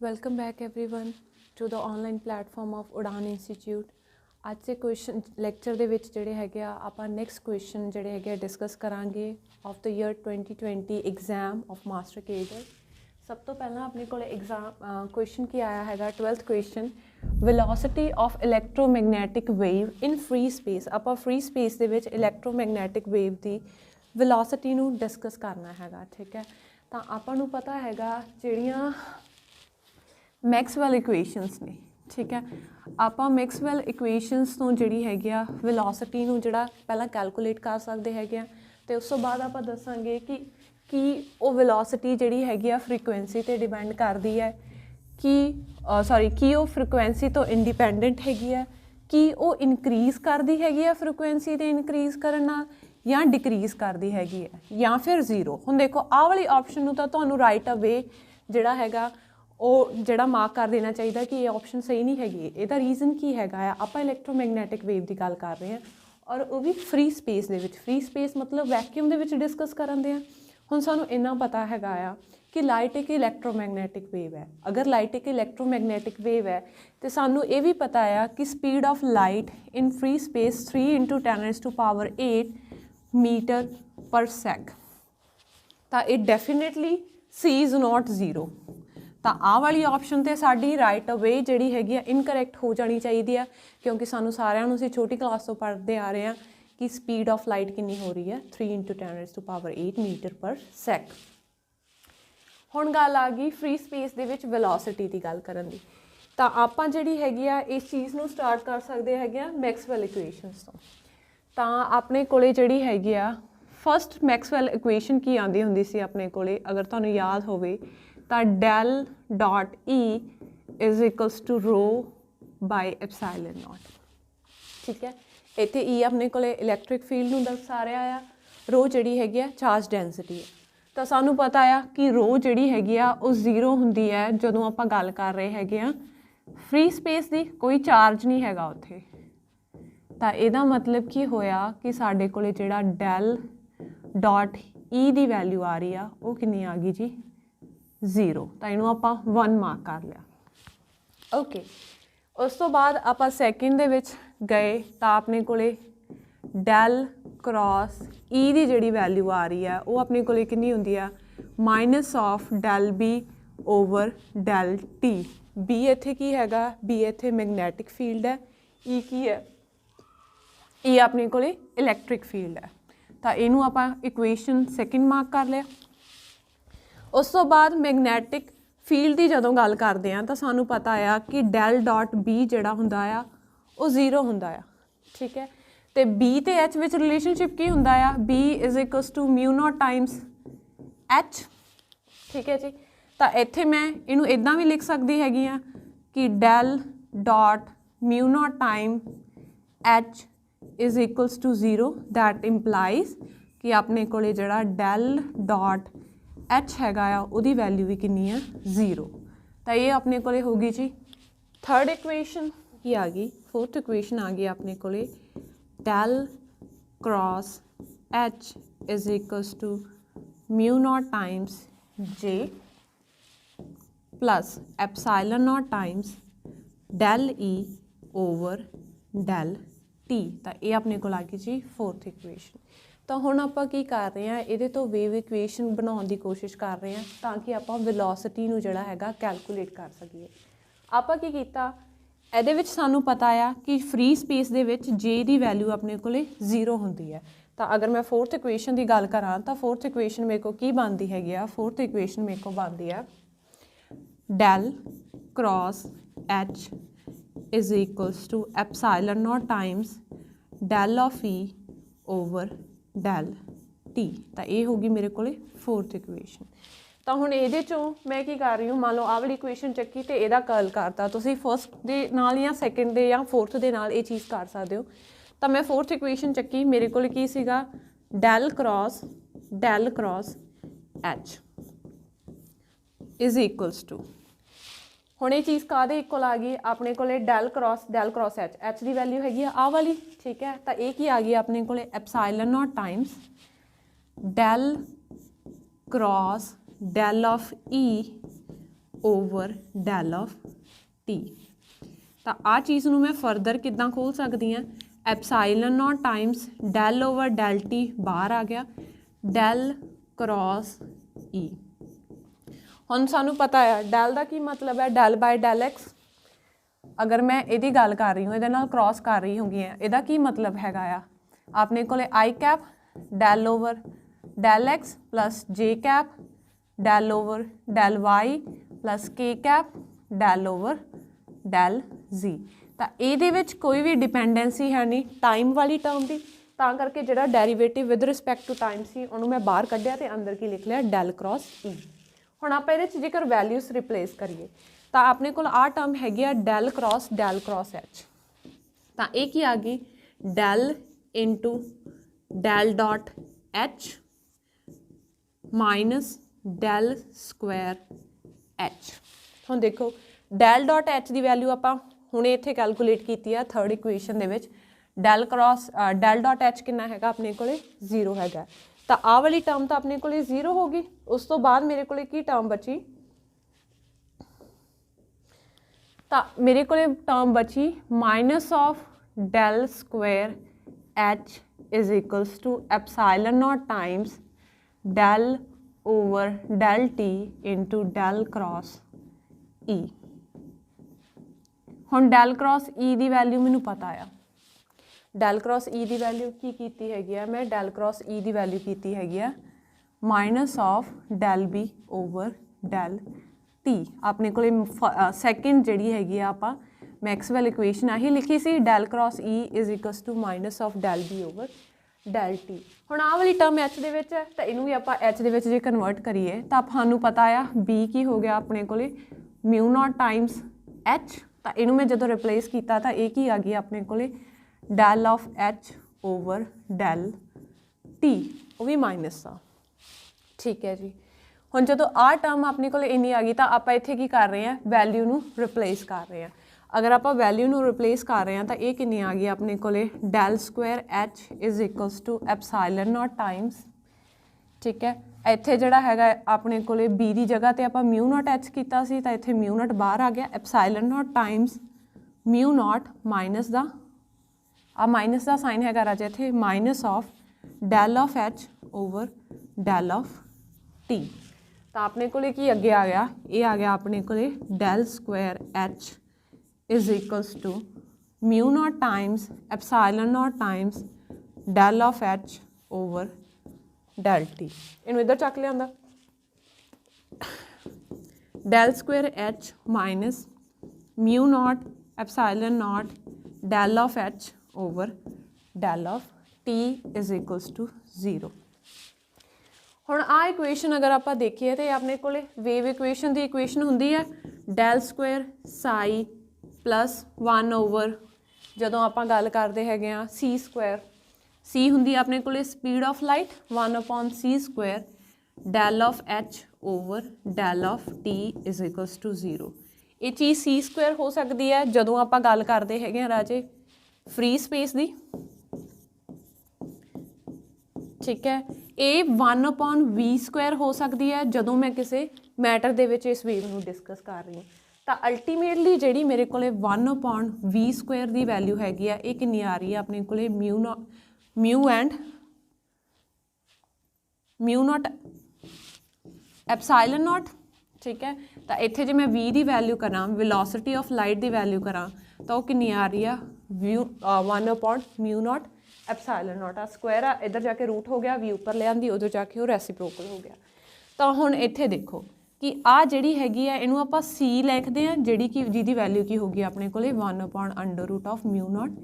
Welcome back everyone to the online platform of Udaan institute. आज के question lecture ਦੇ ਵਿੱਚ ਜਿਹੜੇ ਹੈਗੇ ਆ ਆਪਾਂ ਨੈਕਸਟ ਕੁਐਸਚਨ ਜਿਹੜੇ ਹੈਗੇ ਆ ਡਿਸਕਸ ਕਰਾਂਗੇ of the year 2020 exam of master cadre. ਸਭ ਤੋਂ ਪਹਿਲਾਂ ਆਪਣੇ ਕੋਲ ਐਗਜ਼ਾਮ ਕੁਐਸਚਨ ਕੀ ਆਇਆ ਹੈਗਾ 12th question velocity of electromagnetic wave in free space. ਆਪਾਂ ਫ੍ਰੀ ਸਪੇਸ ਦੇ ਵਿੱਚ ਇਲੈਕਟ੍ਰੋਮੈਗਨੈਟਿਕ ਵੇਵ ਦੀ ਵੈਲੋਸਿਟੀ ਨੂੰ ਡਿਸਕਸ ਕਰਨਾ ਹੈਗਾ। ਠੀਕ ਹੈ, ਤਾਂ ਆਪਾਂ ਨੂੰ ਪਤਾ ਹੈਗਾ ਜਿਹੜੀਆਂ मैक्सवैल इक्वेशनस ने, ठीक है, आप मैक्सवैल इक्वेशनस तो जी है वेलोसिटी जोड़ा पहला कैलकुलेट कर सकते हैं। तो उस तो बाद आप दसांगे कि वो वेलोसिटी जी है फ्रीकुएंसी पर डिपेंड करती है कि कि वो फ्रीकुएंसी तो इंडिपेंडेंट हैगी है कि वो इनक्रीज़ करती हैगी है फ्रीकुएंसी तो इनक्रीज़ करना या डिक्रीज़ करती हैगी है या फिर ज़ीरो। हुण देखो आह वाली ऑप्शन तो तुहानूं राइट अवे जिहड़ा हैगा ਉਹ ਜਿਹੜਾ ਮਾर्क कर देना चाहिए कि ये ऑप्शन सही नहीं हैगी। ਇਹਦਾ रीज़न की हैगा आप इलैक्ट्रोमैगनैटिक वेव की गल कर रहे हैं और वो भी फ्री स्पेस दे विच। फ्री स्पेस मतलब वैक्यूम दे विच डिस्कस करन दे हुण सानूं इन्ना पता हैगा कि लाइट एक इलैक्ट्रोमैगनैटिक वेव है। अगर लाइट एक इलैक्ट्रोमैगनैटिक वेव है तो सानूं ये भी पता है कि speed of light in free space 3 × 10⁸ metre per sec. तो ये definitely C is not zero. तो आह वाली ऑप्शन तो साड़ी राइट अवे जी हैगी इनकरैक्ट हो जानी चाहिए है क्योंकि सानू सारिਆਂ ਨੂੰ ਅਸੀਂ छोटी क्लास तो पढ़ते आ रहे हैं कि स्पीड ऑफ लाइट कितनी हो रही है 3 × 10⁸ मीटर पर सैक। हुण गल आ गई फ्री स्पेस दे विच वेलोसिटी की गल करन दी। तो आपां जिहड़ी हैगी इस चीज़ नूं स्टार्ट कर सकते हैं मैक्सवैल इक्वेशनस तो। तो अपने कोले जिहड़ी हैगी फस्ट मैक्सवैल इक्वेशन की आती हुंदी सी अपने कोले, अगर तुहानूं याद होवे तो del dot E is equals to rho by epsilon naught. ठीक है, इत्थे ई अपने को इलैक्ट्रिक फील्ड नूं दर्शा रहा है, रो जिहड़ी हैगी चार्ज डेंसिटी है। तो सानूं पता है कि रो जिहड़ी हैगी वो ज़ीरो हुंदी है जदों आपां गल कर रहे हैगे फ्री स्पेस की, कोई चार्ज नहीं हैगा उत्थे। तो इहदा मतलब की होया कि साडे कोले जिहड़ा डेल डॉट ई दी वैल्यू आ रही है वो कितनी आ गई जी ज़ीरो। तो इनू आप 1 मार्क कर लिया। ओके, उस तो बाद आप सैकेंड दे विच गए तो अपने कोले डेल क्रॉस ई दी जिहड़ी वैल्यू आ रही है वो अपने कोले कितनी हुंदी है minus of del B over del T. B इत्थे की हैगा, बी इत्थे मैगनैटिक फील्ड है, ई की है ई अपने कोले इलैक्ट्रिक फील्ड है। तो इनू आप इक्वेशन सैकेंड मार्क कर लिया। उस तो बाद मैगनैटिक फील्ड की जदों गल करते हैं तो सानू पता है कि डेल डॉट बी जिहड़ा हुंदा आ वो ज़ीरो हुंदा आ। ठीक है, तो बी तो एच विच रिलेशनशिप की हुंदा आ B is equals to mu naught times H. ठीक है जी, तो इत्थे मैं इनू इदां भी लिख सकती हैगी कि del dot mu naught times H is equals to zero. That implies कि अपने कोले जिहड़ा डेल डॉट एच हैगा उहदी वैल्यू भी कितनी है ज़ीरो। तो ये अपने कोले होगी जी थर्ड इक्वेशन ही आ गई। फोर्थ इक्वेशन आ गई अपने कोले del cross H is equals to mu naught times J plus epsilon naught times del E over del T. तो ये अपने को आ गई जी फोर्थ इक्वेशन। तो हुण आपां की कर रहे हैं ये तो वेव इक्वेशन बनाने की कोशिश कर रहे हैं ताकि आपां वेलोसिटी नूं जिहड़ा हैगा कैलकुलेट कर सकीए। आपां की कीता इहदे विच सानूं पता है कि फ्री स्पेस दे विच जे दी वैल्यू अपने कोले ज़ीरो हुंदी है। तो अगर मैं फोर्थ इक्वेशन की गल करां तो फोर्थ इक्वेशन मेरे को की बनती हैगी फोर्थ इक्वेशन मेरे को बनती है del cross H is equals to epsilon naught times del of E over del T. तो ये होगी मेरे को फोर्थ इक्वेशन। तो हुण इहदे चों मैं की कर रही हूँ, मान लो आह वाली इक्वेशन चक्की तो यदा कर्ल करता, तुसीं फस्ट दे नाल या सैकेंड दे या फोर्थ दे नाल ये चीज़ कर सकते हो। तो मैं फोर्थ इक्वेशन चक्की मेरे को की सीगा del cross H is equals to हुण ये चीज़ काहदे इक्वल आ गई अपने को डेल क्रॉस एच। एच की वैल्यू हैगी आह वाली। ठीक है, तो ये की आ गई अपने को epsilon naught times del cross del of E over del of T. ਤਾਂ ਆਹ ਚੀਜ਼ ਨੂੰ ਮੈਂ ਫਰਦਰ ਕਿੱਦਾਂ ਖੋਲ ਸਕਦੀ ਹਾਂ, epsilon naught times del over del T ਬਾਹਰ ਆ ਗਿਆ, ਡੈਲ क्रॉस ई। ਹੁਣ ਸਾਨੂੰ ਪਤਾ ਆ ਡੈਲ ਦਾ ਕੀ ਮਤਲਬ ਹੈ, ਡੈਲ ਬਾਈ ਡੈਲ ਐਕਸ। ਅਗਰ ਮੈਂ ਇਹਦੀ ਗੱਲ ਕਰ ਰਹੀ ਹਾਂ, ਇਹਦੇ ਨਾਲ क्रॉस ਕਰ ਰਹੀ ਹੋਗੀ ਆ, ਇਹਦਾ ਕੀ ਮਤਲਬ ਹੈਗਾ ਆ, ਆਪਣੇ ਕੋਲੇ I cap del over del X plus J cap del over del Y plus K cap del over del Z. ਤਾਂ ਇਹਦੇ ਵਿੱਚ ਕੋਈ ਵੀ ਡਿਪੈਂਡੈਂਸੀ ਹੈ ਨਹੀਂ ਟਾਈਮ ਵਾਲੀ ਟਰਮ ਦੀ, ਤਾਂ ਕਰਕੇ ਜਿਹੜਾ derivative with respect to time ਸੀ ਉਹਨੂੰ ਮੈਂ ਬਾਹਰ ਕੱਢਿਆ ਤੇ ਅੰਦਰ ਕੀ ਲਿਖ ਲਿਆ, ਡੈਲ क्रॉस ई। ਹੁਣ ਆਪਾਂ ਇਹਦੇ 'ਚ ਜੇਕਰ ਵੈਲਿਊਜ਼ ਰਿਪਲੇਸ ਕਰੀਏ ਤਾਂ ਆਪਣੇ ਕੋਲ ਆਹ ਟਰਮ ਹੈਗੀ ਆ ਡੈਲ क्रॉस एच। ਤਾਂ ਇਹ ਕੀ ਆ ਗਈ, del into del dot H minus del square H. ਹੁਣ ਦੇਖੋ ਡੈਲ ਡਾਟ एच ਦੀ ਵੈਲਿਊ ਆਪਾਂ ਹੁਣੇ ਇੱਥੇ ਕੈਲਕੂਲੇਟ ਕੀਤੀ ਆ ਥਰਡ ਇਕੁਏਸ਼ਨ ਦੇ ਵਿੱਚ। ਡੈਲ ਡਾਟ एच ਕਿੰਨਾ ਹੈਗਾ ਆਪਣੇ ਕੋਲੇ, 0 ਹੈਗਾ। ਤਾਂ ਆਹ ਵਾਲੀ ਟਰਮ ਤਾਂ ਆਪਣੇ ਕੋਲੇ 0 ਹੋ ਗਈ। ਉਸ ਤੋਂ ਬਾਅਦ ਮੇਰੇ ਕੋਲੇ ਕੀ ਟਰਮ ਬਚੀ, ਤਾਂ ਮੇਰੇ ਕੋਲੇ ਟਰਮ ਬਚੀ minus of del square H is equals to epsilon naught times del over del T into del cross E. हुण डेल क्रॉस ई की वैल्यू मैनू पता आ, डेल क्रॉस ई की वैल्यू की कीती हैगी आ, मैं डेल क्रॉस ई की वैल्यू कीती हैगी आ minus of del B over del T. अपने को सैकेंड जिहड़ी हैगी आ आपां मैक्सवेल इक्वेशन आही लिखी सी, del cross E is equals to minus of del B over del T. हुण आह वाली टर्म एच दे विच है तो इनू भी आपां एच दे विच जे कन्वर्ट करिए तो सानूं पता आ बी की हो गया अपने कोले म्यू नॉट टाइम्स एच। तो इनू मैं जदों रिप्लेस किया तो ये की आ गई अपने कोले del of H over del T, वो भी माइनस आ। ठीक है जी। हुण जदों आ टर्म अपने कोले इन्नी आ गई तो आपां इत्थे की कर रहे हैं, वैल्यू नू रिप्लेस कर रहे हैं। अगर आप वैल्यू नू रिप्लेस कर रहे हैं तो ये कितनी आ गई अपने कोले del square H is equals to epsilon naught times. ठीक है, इत्थे जिहड़ा हैगा अपने कोले बी की जगह तो आप म्यू नॉट एच किया सी, तो इत्थे म्यू नॉट बाहर आ गया, epsilon naught times mu naught minus दा आ माइनस का साइन है राजा इत्थे minus of del of H over del of T. तो अपने कोले की अगे आ गया, ये आ गया अपने कोले del square H is equals to mu naught times epsilon naught times del of H over del T. इनू इधर चक लिया, del square H minus mu naught epsilon naught del of H over del of T is equals to 0। हुण आ equation अगर आप देखिए तो अपने को वेव इक्वेशन की इक्वेशन होंगी है del square psi plus 1 over जदों आप गल करते हैं सी स्क्वायर, सी होंगी अपने को speed of light 1 upon C square del of H over del of T is equals to 0। ये चीज़ सी स्क्वायर हो सकती है जदों आप गल करते हैं राजे फ्री स्पेस की। ठीक है, ये 1 अपॉन वी स्क्वायर हो सकती है जदों मैं किसी मैटर दे विच इस वेव नूं डिस्कस कर रही हूँ। तो अल्टीमेटली जिहड़ी मेरे को 1 अपॉन वी स्क्वायर की वैल्यू हैगी आ, ये कितनी आ रही है अपने को mu and mu naught epsilon naught. ठीक है, तो इत्थे जे मैं वी की वैल्यू करा वेलोसिटी ऑफ लाइट की वैल्यू करा तो कितनी आ रही है व्यू 1 upon mu naught epsilon naught. आ स्क्वायर आ इधर जाके रूट हो गया, वी उपर ले आंदी उधर जाके वो रेसिप्रोकल हो गया। तो हुण इत्थे देखो कि आ जिहड़ी हैगी आ इनू आपां सी लिखते हैं जिहड़ी कि जिहदी वैल्यू की होगी अपने कोले 1 upon under root of mu naught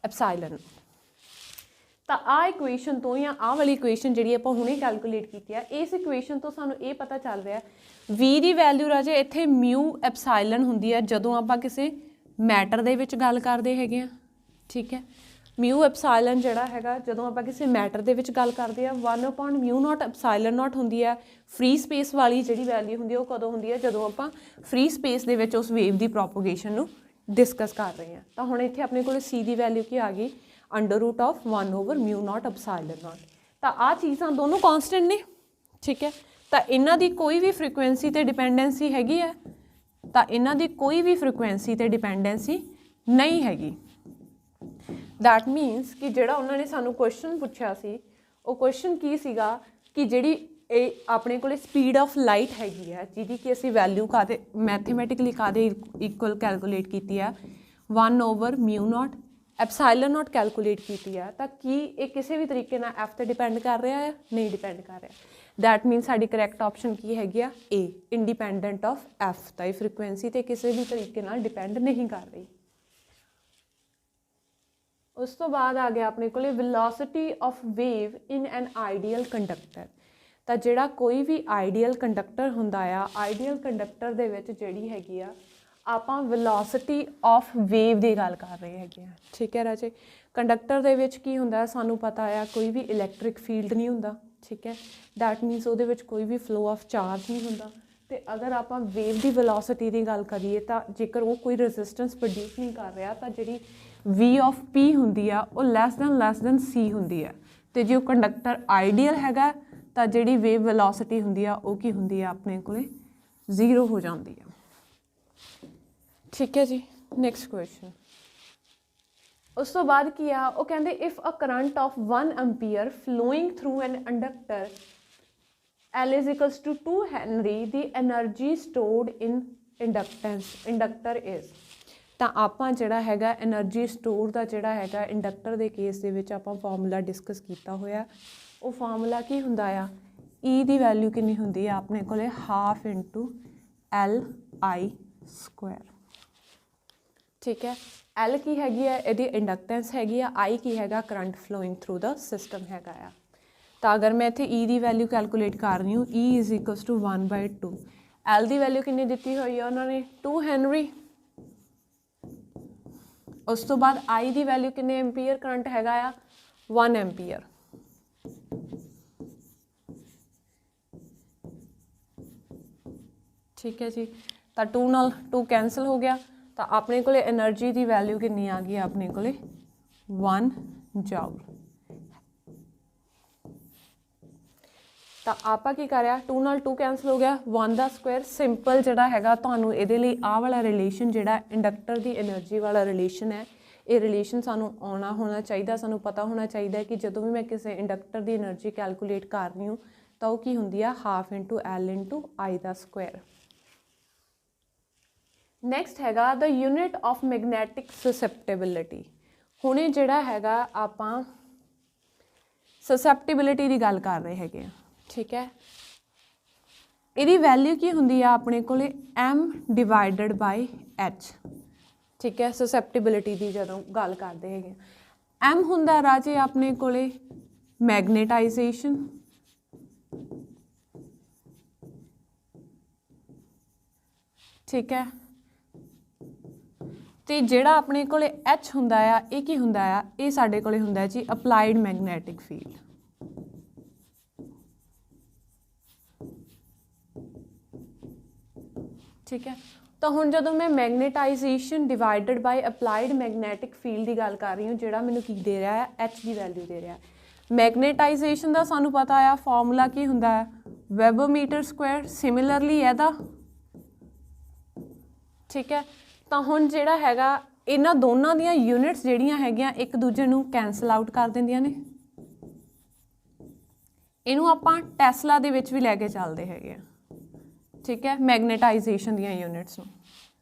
epsilon. तो आ इक्वेशन तो या आ वाली इक्वेशन जिहड़ी आपां हुणे कैलकुलेट की है, इस इक्वेशन तो सानू ये पता चल रहा है वी की वैल्यू राजे इत्थे म्यू एप्साइलन हुंदी है जदों आपां किसी मैटर दे विच गल करदे हैगे आ। ठीक है, म्यू एप्साइलन जिहड़ा हैगा जदों आपां किसी मैटर दे विच गल करदे आ 1 upon mu naught epsilon not हुंदी है। फ्री स्पेस वाली जिहड़ी वैल्यू हुंदी है वो कदों हुंदी है जदों आपां फ्री स्पेस दे विच उस वेव की प्रोपोगेशन नूं डिस्कस कर रहे हैं। तो हुण इत्थे अपने कोल सी की वैल्यू की आ गई under root of 1 over mu naught epsilon naught. तो आ चीज़ां दोनों कॉन्सटेंट ने। ठीक है, तो इन्हां दी कोई भी फ्रीकुएंसी ते डिपेंडेंसी हैगी है ਤਾਂ ਇਹਨਾਂ ਦੀ ਕੋਈ ਵੀ ਫ੍ਰੀਕੁਐਂਸੀ ਤੇ ਡਿਪੈਂਡੈਂਸੀ ਨਹੀਂ ਹੈਗੀ। ਦੈਟ ਮੀਨਸ ਕਿ ਜਿਹੜਾ ਉਹਨਾਂ ਨੇ ਸਾਨੂੰ ਕੁਐਸਚਨ ਪੁੱਛਿਆ ਸੀ ਉਹ ਕੁਐਸਚਨ ਕੀ ਸੀਗਾ ਕਿ ਜਿਹੜੀ ਇਹ ਆਪਣੇ ਕੋਲੇ ਸਪੀਡ ਆਫ ਲਾਈਟ ਹੈਗੀ ਹੈ ਜਿਹਦੀ ਕਿ ਅਸੀਂ ਵੈਲਿਊ ਕਾਹਦੇ ਮੈਥਮੈਟਿਕਲੀ ਕਾਹਦੇ ਇਕੁਅਲ ਕੈਲਕੂਲੇਟ ਕੀਤੀ ਆ 1/μ0 ਐਪਸਾਈਲਨ ਨੋਟ ਕੈਲਕੂਲੇਟ ਕੀਤੀ ਆ, ਤਾਂ ਕੀ ਇਹ ਕਿਸੇ ਵੀ ਤਰੀਕੇ ਨਾਲ ਐਫ ਤੇ ਡਿਪੈਂਡ ਕਰ ਰਿਹਾ ਹੈ? ਨਹੀਂ ਡਿਪੈਂਡ ਕਰ ਰਿਹਾ। ਦੈਟ ਮੀਨਸ ਸਾਡੀ ਕਰੈਕਟ ਆਪਸ਼ਨ ਕੀ ਹੈਗੀ ਆ? ਏ, ਇੰਡੀਪੈਂਡੈਂਟ ਆਫ ਐਫ। ਤਾਂ ਇਹ ਫ੍ਰੀਕੁਐਂਸੀ ਤੇ ਕਿਸੇ ਵੀ ਤਰੀਕੇ ਨਾਲ ਡਿਪੈਂਡ ਨਹੀਂ ਕਰ ਰਹੀ। ਉਸ ਤੋਂ ਬਾਅਦ ਆ ਗਿਆ ਆਪਣੇ ਕੋਲੇ velocity of wave in N ideal conductor. ਤਾਂ ਜਿਹੜਾ ਕੋਈ ਵੀ ਆਈਡੀਅਲ ਕੰਡਕਟਰ ਹੁੰਦਾ ਆ, ਆਈਡੀਅਲ ਕੰਡਕਟਰ ਦੇ ਵਿੱਚ ਜਿਹੜੀ ਹੈਗੀ ਆ ਆਪਾਂ ਵੈਲੋਸਿਟੀ ਆਫ ਵੇਵ ਦੀ ਗੱਲ ਕਰ ਰਹੇ ਹੈਗੇ ਆ। ਠੀਕ ਹੈ ਰਾਜੇ, ਕੰਡਕਟਰ ਦੇ ਵਿੱਚ ਕੀ ਹੁੰਦਾ ਸਾਨੂੰ ਪਤਾ ਆ ਕੋਈ ਵੀ ਇਲੈਕਟ੍ਰਿਕ ਫੀਲਡ ਨਹੀਂ ਹੁੰਦਾ। ਠੀਕ ਹੈ, ਦੈਟ ਮੀਨਸ ਉਹਦੇ ਵਿੱਚ ਕੋਈ ਵੀ ਫਲੋ ਆਫ ਚਾਰਜ ਨਹੀਂ ਹੁੰਦਾ। ਤੇ ਅਗਰ ਆਪਾਂ ਵੇਵ ਦੀ ਵੈਲੋਸਿਟੀ ਦੀ ਗੱਲ ਕਰੀਏ ਤਾਂ ਜੇਕਰ ਉਹ ਕੋਈ ਰੈਜ਼ਿਸਟੈਂਸ ਪ੍ਰੋਡਿਊਸ ਨਹੀਂ ਕਰ ਰਿਹਾ ਤਾਂ ਜਿਹੜੀ V ਆਫ P ਹੁੰਦੀ ਆ ਉਹ ਲੈਸ ਦੈਨ C ਹੁੰਦੀ ਆ। ਤੇ ਜੇ ਉਹ ਕੰਡਕਟਰ ਆਈਡੀਅਲ ਹੈਗਾ ਤਾਂ ਜਿਹੜੀ ਵੇਵ ਵੈਲੋਸਿਟੀ ਹੁੰਦੀ ਆ ਉਹ ਕੀ ਹੁੰਦੀ ਆ ਆਪਣੇ ਕੋਲੇ 0 ਹੋ ਜਾਂਦੀ ਆ। ਠੀਕ ਹੈ ਜੀ, ਨੈਕਸਟ ਕੁਐਸਚਨ। ਉਸ ਤੋਂ ਬਾਅਦ ਕੀ ਆ ਉਹ ਕਹਿੰਦੇ if a current of 1 ampere flowing through an inductor L is equals to 2 Henry, the energy stored in inductor is। ਤਾਂ ਆਪਾਂ ਜਿਹੜਾ ਹੈਗਾ એનર્ਜੀ ਸਟੋਰ ਦਾ ਜਿਹੜਾ ਹੈਗਾ ਇੰਡਕਟਰ ਦੇ ਕੇਸ ਦੇ ਵਿੱਚ ਆਪਾਂ ਫਾਰਮੂਲਾ ਡਿਸਕਸ ਕੀਤਾ ਹੋਇਆ। ਉਹ ਫਾਰਮੂਲਾ ਕੀ ਹੁੰਦਾ ਆ? E ਦੀ ਵੈਲਿਊ ਕਿੰਨੀ ਹੁੰਦੀ ਆ ਆਪਣੇ ਕੋਲੇ? 1/2 LI²। ਠੀਕ ਹੈ, L ਕੀ ਹੈਗੀ ਆ? ਇਹਦੀ ਇੰਡਕਟੈਂਸ ਹੈਗੀ ਆ। I ਕੀ ਹੈਗਾ? ਕਰੰਟ ਫਲੋਇੰਗ ਥਰੂ ਦਾ ਸਿਸਟਮ ਹੈਗਾ ਆ। ਤਾਂ ਅਗਰ ਮੈਂ ਇੱਥੇ E ਦੀ ਵੈਲਿਊ ਕੈਲਕੂਲੇਟ ਕਰ ਰਹੀ ਹੂੰ, E is equals to 1/2। L the value ਕਿੰਨੀ ਦਿੱਤੀ ਹੋਈ ਆ ਉਹਨਾਂ ਨੇ? 2 ਹੈਨਰੀ। ਉਸ ਤੋਂ ਬਾਅਦ I ਦੀ ਵੈਲਿਊ ਕਿੰਨੇ ਐਂਪੀਅਰ ਕਰੰਟ ਹੈਗਾ ਆ? 1 ਐਂਪੀਅਰ। ਠੀਕ ਹੈ ਜੀ, ਤਾਂ 2 ਨਾਲ 2 ਕੈਂਸਲ ਹੋ ਗਿਆ। ਤਾਂ ਆਪਣੇ ਕੋਲੇ એનર્ਜੀ ਦੀ ਵੈਲਿਊ ਕਿੰਨੀ ਆ ਗਈ? ਆਪਣੇ ਕੋਲੇ 1 ਜੂਲ। ਤਾਂ ਆਪਾਂ ਕੀ ਕਰਿਆ? 2 ਨਾਲ 2 ਕੈਂਸਲ ਹੋ ਗਿਆ, 1 ਦਾ ਸਕੁਆਇਰ। ਸਿੰਪਲ ਜਿਹੜਾ ਹੈਗਾ ਤੁਹਾਨੂੰ ਇਹਦੇ ਲਈ ਆਹ ਵਾਲਾ ਰਿਲੇਸ਼ਨ ਜਿਹੜਾ ਇੰਡਕਟਰ ਦੀ એનર્ਜੀ ਵਾਲਾ ਰਿਲੇਸ਼ਨ ਹੈ, ਇਹ ਰਿਲੇਸ਼ਨ ਸਾਨੂੰ ਆਉਣਾ ਹੋਣਾ ਚਾਹੀਦਾ। ਸਾਨੂੰ ਪਤਾ ਹੋਣਾ ਚਾਹੀਦਾ ਕਿ ਜਦੋਂ ਵੀ ਮੈਂ ਕਿਸੇ ਇੰਡਕਟਰ ਦੀ એનર્ਜੀ ਕੈਲਕੂਲੇਟ ਕਰ ਰਹੀ ਹੂੰ ਤਾਂ ਉਹ ਕੀ ਹੁੰਦੀ ਆ? 1/2 L I the Square. Next ਹੈਗਾ ਦ ਯੂਨਿਟ ਆਫ ਮੈਗਨੈਟਿਕ ਸਸੈਪਟੇਬਿਲਿਟੀ। ਹੁਣ ਇਹ ਜਿਹੜਾ ਹੈਗਾ ਆਪਾਂ ਸਸੈਪਟੇਬਿਲਿਟੀ ਦੀ ਗੱਲ ਕਰ ਰਹੇ ਹੈਗੇ ਆ। ਠੀਕ ਹੈ, ਇਹਦੀ ਵੈਲਿਊ ਕੀ ਹੁੰਦੀ ਆ ਆਪਣੇ ਕੋਲੇ? M/H। ਠੀਕ ਹੈ, ਸਸੈਪਟੇਬਿਲਿਟੀ ਦੀ ਜਦੋਂ ਗੱਲ ਕਰਦੇ ਹੈਗੇ M ਹੁੰਦਾ ਰਾਜੇ ਆਪਣੇ ਕੋਲੇ ਮੈਗਨੇਟਾਈਜੇਸ਼ਨ। ਠੀਕ ਹੈ, ਤੇ ਜਿਹੜਾ ਆਪਣੇ ਕੋਲੇ H ਹੁੰਦਾ ਆ ਇਹ ਕੀ ਹੁੰਦਾ ਆ? ਇਹ ਸਾਡੇ ਕੋਲੇ ਹੁੰਦਾ ਜੀ ਅਪਲਾਈਡ ਮੈਗਨੈਟਿਕ ਫੀਲਡ। ਠੀਕ ਹੈ, ਤਾਂ ਹੁਣ ਜਦੋਂ ਮੈਂ magnetization divided by applied magnetic field ਦੀ ਗੱਲ ਕਰ ਰਹੀ ਹਾਂ, ਜਿਹੜਾ ਮੈਨੂੰ ਕੀ ਦੇ ਰਿਹਾ ਹੈ? H ਦੀ ਵੈਲਿਊ ਦੇ ਰਿਹਾ। ਮੈਗਨੇਟਾਈਜੇਸ਼ਨ ਦਾ ਸਾਨੂੰ ਪਤਾ ਆ ਫਾਰਮੂਲਾ ਕੀ ਹੁੰਦਾ ਹੈ? Webber metre Square. ਸਿਮਿਲਰਲੀ ਇਹਦਾ। ਠੀਕ ਹੈ, ਤਾਂ ਹੁਣ ਜਿਹੜਾ ਹੈਗਾ ਇਹਨਾਂ ਦੋਨਾਂ ਦੀਆਂ ਯੂਨਿਟਸ ਜਿਹੜੀਆਂ ਹੈਗੀਆਂ ਇੱਕ ਦੂਜੇ ਨੂੰ ਕੈਂਸਲ ਆਊਟ ਕਰ ਦਿੰਦੀਆਂ ਨੇ। ਇਹਨੂੰ ਆਪਾਂ ਟੈਸਲਾ ਦੇ ਵਿੱਚ ਵੀ ਲੈ ਕੇ ਚੱਲਦੇ ਹੈਗੇ ਆ। ਠੀਕ ਹੈ, ਮੈਗਨੇਟਾਈਜੇਸ਼ਨ ਦੀਆਂ ਯੂਨਿਟਸ ਨੂੰ।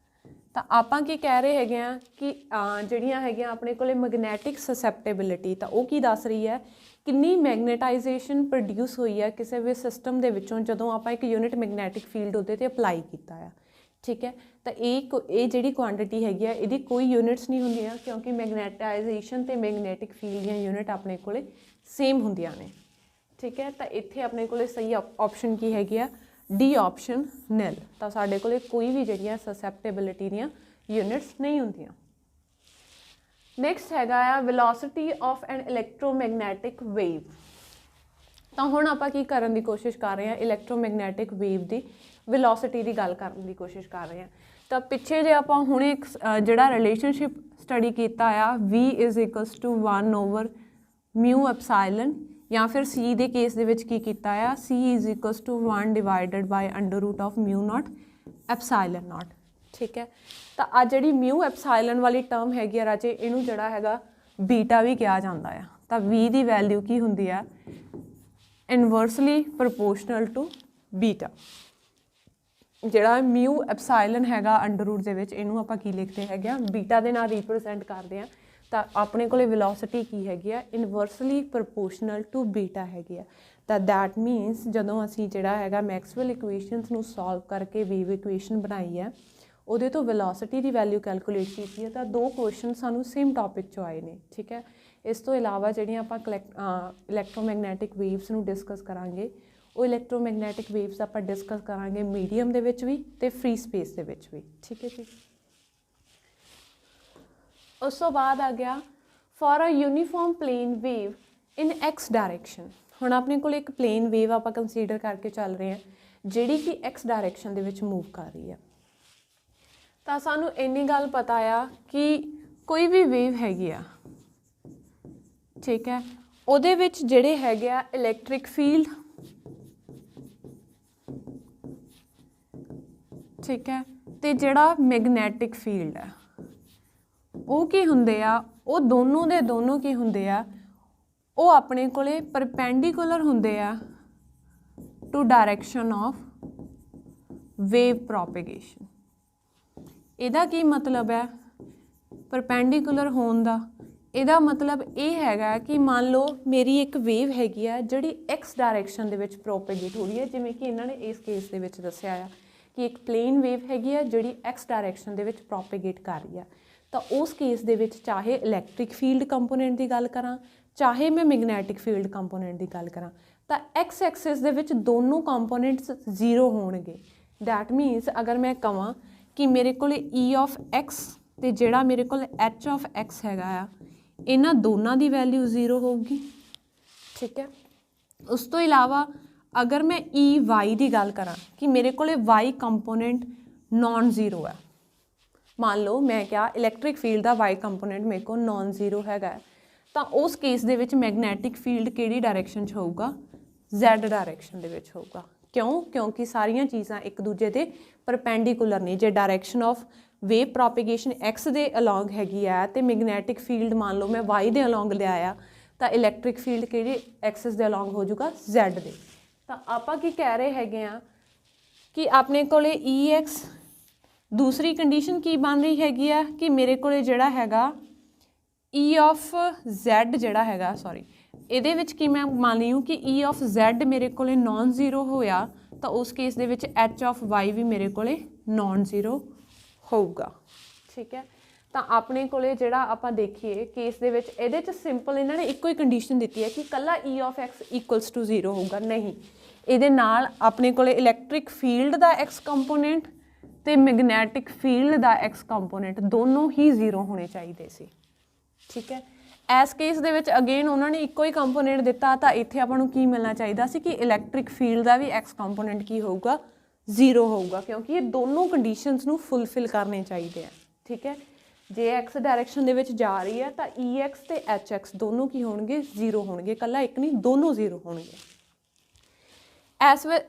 ਤਾਂ ਆਪਾਂ ਕੀ ਕਹਿ ਰਹੇ ਹੈਗੇ ਆ ਕਿ ਜਿਹੜੀਆਂ ਹੈਗੀਆਂ ਆਪਣੇ ਕੋਲੇ ਮੈਗਨੈਟਿਕ ਸਸੈਪਟੇਬਿਲਿਟੀ, ਤਾਂ ਉਹ ਕੀ ਦੱਸ ਰਹੀ ਹੈ? ਕਿੰਨੀ ਮੈਗਨੇਟਾਈਜੇਸ਼ਨ ਪ੍ਰੋਡਿਊਸ ਹੋਈ ਹੈ ਕਿਸੇ ਵੀ ਸਿਸਟਮ ਦੇ ਵਿੱਚੋਂ ਜਦੋਂ ਆਪਾਂ ਇੱਕ ਯੂਨਿਟ ਮੈਗਨੈਟਿਕ ਫੀਲਡ ਉਹਦੇ 'ਤੇ ਅਪਲਾਈ ਕੀਤਾ ਆ। ਠੀਕ ਹੈ, ਤਾਂ ਇਹ ਜਿਹੜੀ ਕੁਆਂਟਿਟੀ ਹੈਗੀ ਆ ਇਹਦੀ ਕੋਈ ਯੂਨਿਟਸ ਨਹੀਂ ਹੁੰਦੀਆਂ ਕਿਉਂਕਿ ਮੈਗਨੇਟਾਈਜੇਸ਼ਨ ਅਤੇ ਮੈਗਨੈਟਿਕ ਫੀਲਡ ਦੀਆਂ ਯੂਨਿਟ ਆਪਣੇ ਕੋਲੇ ਸੇਮ ਹੁੰਦੀਆਂ ਨੇ। ਠੀਕ ਹੈ, ਤਾਂ ਇੱਥੇ ਆਪਣੇ ਕੋਲੇ ਸਹੀ ਆਪਸ਼ਨ ਕੀ ਹੈਗੀ ਆ? D option nil. ਤਾਂ ਸਾਡੇ ਕੋਲੇ ਕੋਈ ਵੀ ਜਿਹੜੀਆਂ ਸਸੈਪਟੇਬਿਲਿਟੀ ਦੀਆਂ ਯੂਨਿਟਸ ਨਹੀਂ ਹੁੰਦੀਆਂ। ਨੈਕਸਟ ਹੈਗਾ ਆ velocity of N electromagnetic wave. ਤਾਂ ਹੁਣ ਆਪਾਂ ਕੀ ਕਰਨ ਦੀ ਕੋਸ਼ਿਸ਼ ਕਰ ਰਹੇ ਹਾਂ? ਇਲੈਕਟ੍ਰੋਮੈਗਨੈਟਿਕ ਵੇਵ ਦੀ ਵੈਲੋਸਿਟੀ ਦੀ ਗੱਲ ਕਰਨ ਦੀ ਕੋਸ਼ਿਸ਼ ਕਰ ਰਹੇ ਹਾਂ। ਤਾਂ ਪਿੱਛੇ ਜੇ ਆਪਾਂ ਹੁਣ ਇੱਕ ਜਿਹੜਾ ਰਿਲੇਸ਼ਨਸ਼ਿਪ ਸਟੱਡੀ ਕੀਤਾ ਆ V is equals to 1/μ∈, ਜਾਂ ਫਿਰ C ਦੇ ਕੇਸ ਦੇ ਵਿੱਚ ਕੀ ਕੀਤਾ ਆ? C is equals to 1/√μ0 ε0। ठीक है। तो आ जिहड़ी म्यू एप्साइलन वाली टर्म हैगी आ राजे, इहनूं जिहड़ा हैगा बीटा भी कहा जाता है। तो वी की वैल्यू की हुंदी है इनवर्सली प्रपोर्शनल टू बीटा। जिहड़ा म्यू एप्साइलन हैगा अंडर रूट दे विच, इहनूं आपां की लिखते हैं बीटा दे नाल रिप्रजेंट करते हैं। तो अपने कोले वेलोसिटी की हैगी आ इनवर्सली प्रपोर्शनल टू बीटा हैगी आ। तो दैट मीनस जदों असीं जिहड़ा हैगा मैक्सवैल इक्वेशनस नूं सॉल्व करके वेव इक्वेशन बनाई है, ਉਹਦੇ ਤੋਂ ਵੈਲੋਸਿਟੀ ਦੀ ਵੈਲਿਊ ਕੈਲਕੂਲੇਟ ਕੀਤੀ ਹੈ। ਤਾਂ ਦੋ ਕੁਐਸਚਨ ਸਾਨੂੰ ਸੇਮ ਟੌਪਿਕ 'ਚੋਂ ਆਏ ਨੇ, ਠੀਕ ਹੈ। ਇਸ ਤੋਂ ਇਲਾਵਾ ਜਿਹੜੀਆਂ ਆਪਾਂ ਇਲੈਕਟ੍ਰੋਮੈਗਨੈਟਿਕ ਵੇਵਸ ਨੂੰ ਡਿਸਕਸ ਕਰਾਂਗੇ, ਉਹ ਇਲੈਕਟ੍ਰੋਮੈਗਨੈਟਿਕ ਵੇਵਸ ਆਪਾਂ ਡਿਸਕਸ ਕਰਾਂਗੇ ਮੀਡੀਅਮ ਦੇ ਵਿੱਚ ਵੀ ਅਤੇ ਫ੍ਰੀ ਸਪੇਸ ਦੇ ਵਿੱਚ ਵੀ, ਠੀਕ ਹੈ ਜੀ। ਉਸ ਤੋਂ ਬਾਅਦ ਆ ਗਿਆ for a uniform plane wave in X direction. ਹੁਣ ਆਪਣੇ ਕੋਲ ਇੱਕ ਪਲੇਨ ਵੇਵ ਆਪਾਂ ਕੰਸੀਡਰ ਕਰਕੇ ਚੱਲ ਰਹੇ ਹਾਂ ਜਿਹੜੀ ਕਿ ਐਕਸ ਡਾਇਰੈਕਸ਼ਨ ਦੇ ਵਿੱਚ ਮੂਵ ਕਰ ਰਹੀ ਹੈ। ਤਾਂ ਸਾਨੂੰ ਇੰਨੀ ਗੱਲ ਪਤਾ ਆ ਕਿ ਕੋਈ ਵੀ ਵੇਵ ਹੈਗੀ ਆ, ਠੀਕ ਹੈ, ਉਹਦੇ ਵਿੱਚ ਜਿਹੜੇ ਹੈਗੇ ਆ ਇਲੈਕਟ੍ਰਿਕ ਫੀਲਡ, ਠੀਕ ਹੈ, ਤੇ ਜਿਹੜਾ ਮੈਗਨੈਟਿਕ ਫੀਲਡ ਆ ਉਹ ਕੀ ਹੁੰਦੇ ਆ, ਉਹ ਦੋਨੋਂ ਦੇ ਦੋਨੋਂ ਕੀ ਹੁੰਦੇ ਆ, ਉਹ ਆਪਣੇ ਕੋਲੇ ਪਰਪੈਂਡੀਕੂਲਰ ਹੁੰਦੇ ਆ ਟੂ ਡਾਇਰੈਕਸ਼ਨ ਆਫ ਵੇਵ ਪ੍ਰੋਪੇਗੇਸ਼ਨ। ਇਹਦਾ ਕੀ ਮਤਲਬ ਹੈ ਪਰਪੈਂਡੀਕੂਲਰ ਹੋਣ ਦਾ? ਇਹਦਾ ਮਤਲਬ ਇਹ ਹੈਗਾ ਕਿ ਮੰਨ ਲਓ ਮੇਰੀ ਇੱਕ ਵੇਵ ਹੈਗੀ ਆ ਜਿਹੜੀ ਐਕਸ ਡਾਇਰੈਕਸ਼ਨ ਦੇ ਵਿੱਚ ਪ੍ਰੋਪੇਗੇਟ ਹੋ ਰਹੀ ਹੈ, ਜਿਵੇਂ ਕਿ ਇਹਨਾਂ ਨੇ ਇਸ ਕੇਸ ਦੇ ਵਿੱਚ ਦੱਸਿਆ ਆ ਕਿ ਇੱਕ ਪਲੇਨ ਵੇਵ ਹੈਗੀ ਆ ਜਿਹੜੀ ਐਕਸ ਡਾਇਰੈਕਸ਼ਨ ਦੇ ਵਿੱਚ ਪ੍ਰੋਪੇਗੇਟ ਕਰ ਰਹੀ ਆ। ਤਾਂ ਉਸ ਕੇਸ ਦੇ ਵਿੱਚ ਚਾਹੇ ਇਲੈਕਟ੍ਰਿਕ ਫੀਲਡ ਕੰਪੋਨੈਂਟ ਦੀ ਗੱਲ ਕਰਾਂ, ਚਾਹੇ ਮੈਂ ਮੈਗਨੈਟਿਕ ਫੀਲਡ ਕੰਪੋਨੈਂਟ ਦੀ ਗੱਲ ਕਰਾਂ, ਤਾਂ ਐਕਸ ਐਕਸਿਸ ਦੇ ਵਿੱਚ ਦੋਨੋਂ ਕੰਪੋਨੈਂਟਸ 0 ਹੋਣਗੇ। ਦੈਟ ਮੀਨਸ ਅਗਰ ਮੈਂ ਕਹਾਂ कि मेरे को E ऑफ X तो जोड़ा मेरे को H ऑफ X हैगा आ, इन्हां दोनों की वैल्यू 0 होगी, ठीक है। उस तो इलावा अगर मैं E Y की गल करा कि मेरे को Y कंपोनेंट नॉन जीरो है, मान लो मैं क्या इलैक्ट्रिक फील्ड का Y कंपोनेंट मेरे को नॉन जीरो हैगा, तो उस केस दे विच मैगनैटिक फील्ड किहड़ी डायरैक्शन च होऊगा? Z डायरैक्शन दे विच होऊगा। क्यों? क्योंकि सारिया चीज़ां एक दूजे के परपेंडिकुलर ने। जे direction of wave propagation X दे अलॉन्ग हैगी है तो मैगनैटिक फील्ड मान लो मैं वाई दे अलॉन्ग लिया, तो इलैक्ट्रिक फील्ड कि एक्सिस दे अलॉन्ग हो जाऊगा जैड दे। तो आपां की कह रहे हैगे आ कि अपने कोले ई एक्स, दूसरी कंडीशन की बन रही हैगी आ कि मेरे कोले जिहड़ा हैगा ई ऑफ जैड जिहड़ा हैगा, सॉरी ਇਹਦੇ ਵਿੱਚ ਕੀ मैं मान ली हूँ कि E ऑफ Z मेरे को नॉन जीरो होया, तो उस case they which H of Y भी मेरे को नॉन जीरो होगा, ठीक है। तो अपने को जिहड़ा आपां देखिए केस दे विच इहदे च सिंपल इन्हां ने इक्को ही कंडीशन दी है कि कल्ला E of X equals to 0 होगा, नहीं, इहदे नाल अपने को इलैक्ट्रिक फील्ड का X कंपोनेंट ते मैगनैटिक फील्ड का X कंपोनेंट दोनों ही 0 होने चाहिए सी, ठीक है। इस केस दे विच अगेन उन्होंने इक्को ही कंपोनेंट दिता, तो इत्थे आपां नूं की मिलना चाहिए सी कि इलैक्ट्रिक फील्ड का भी एक्स कंपोनेंट की होगा 0 होगा, क्योंकि ये दोनों कंडीशनस नूं फुलफिल करने चाहिए, ठीक है। जे एक्स डायरैक्शन दे विच जा रही है तो ई एक्स तो एच एक्स दोनों की होणगे 0 होणगे, कल्ला एक नहीं दोनों 0 होणगे।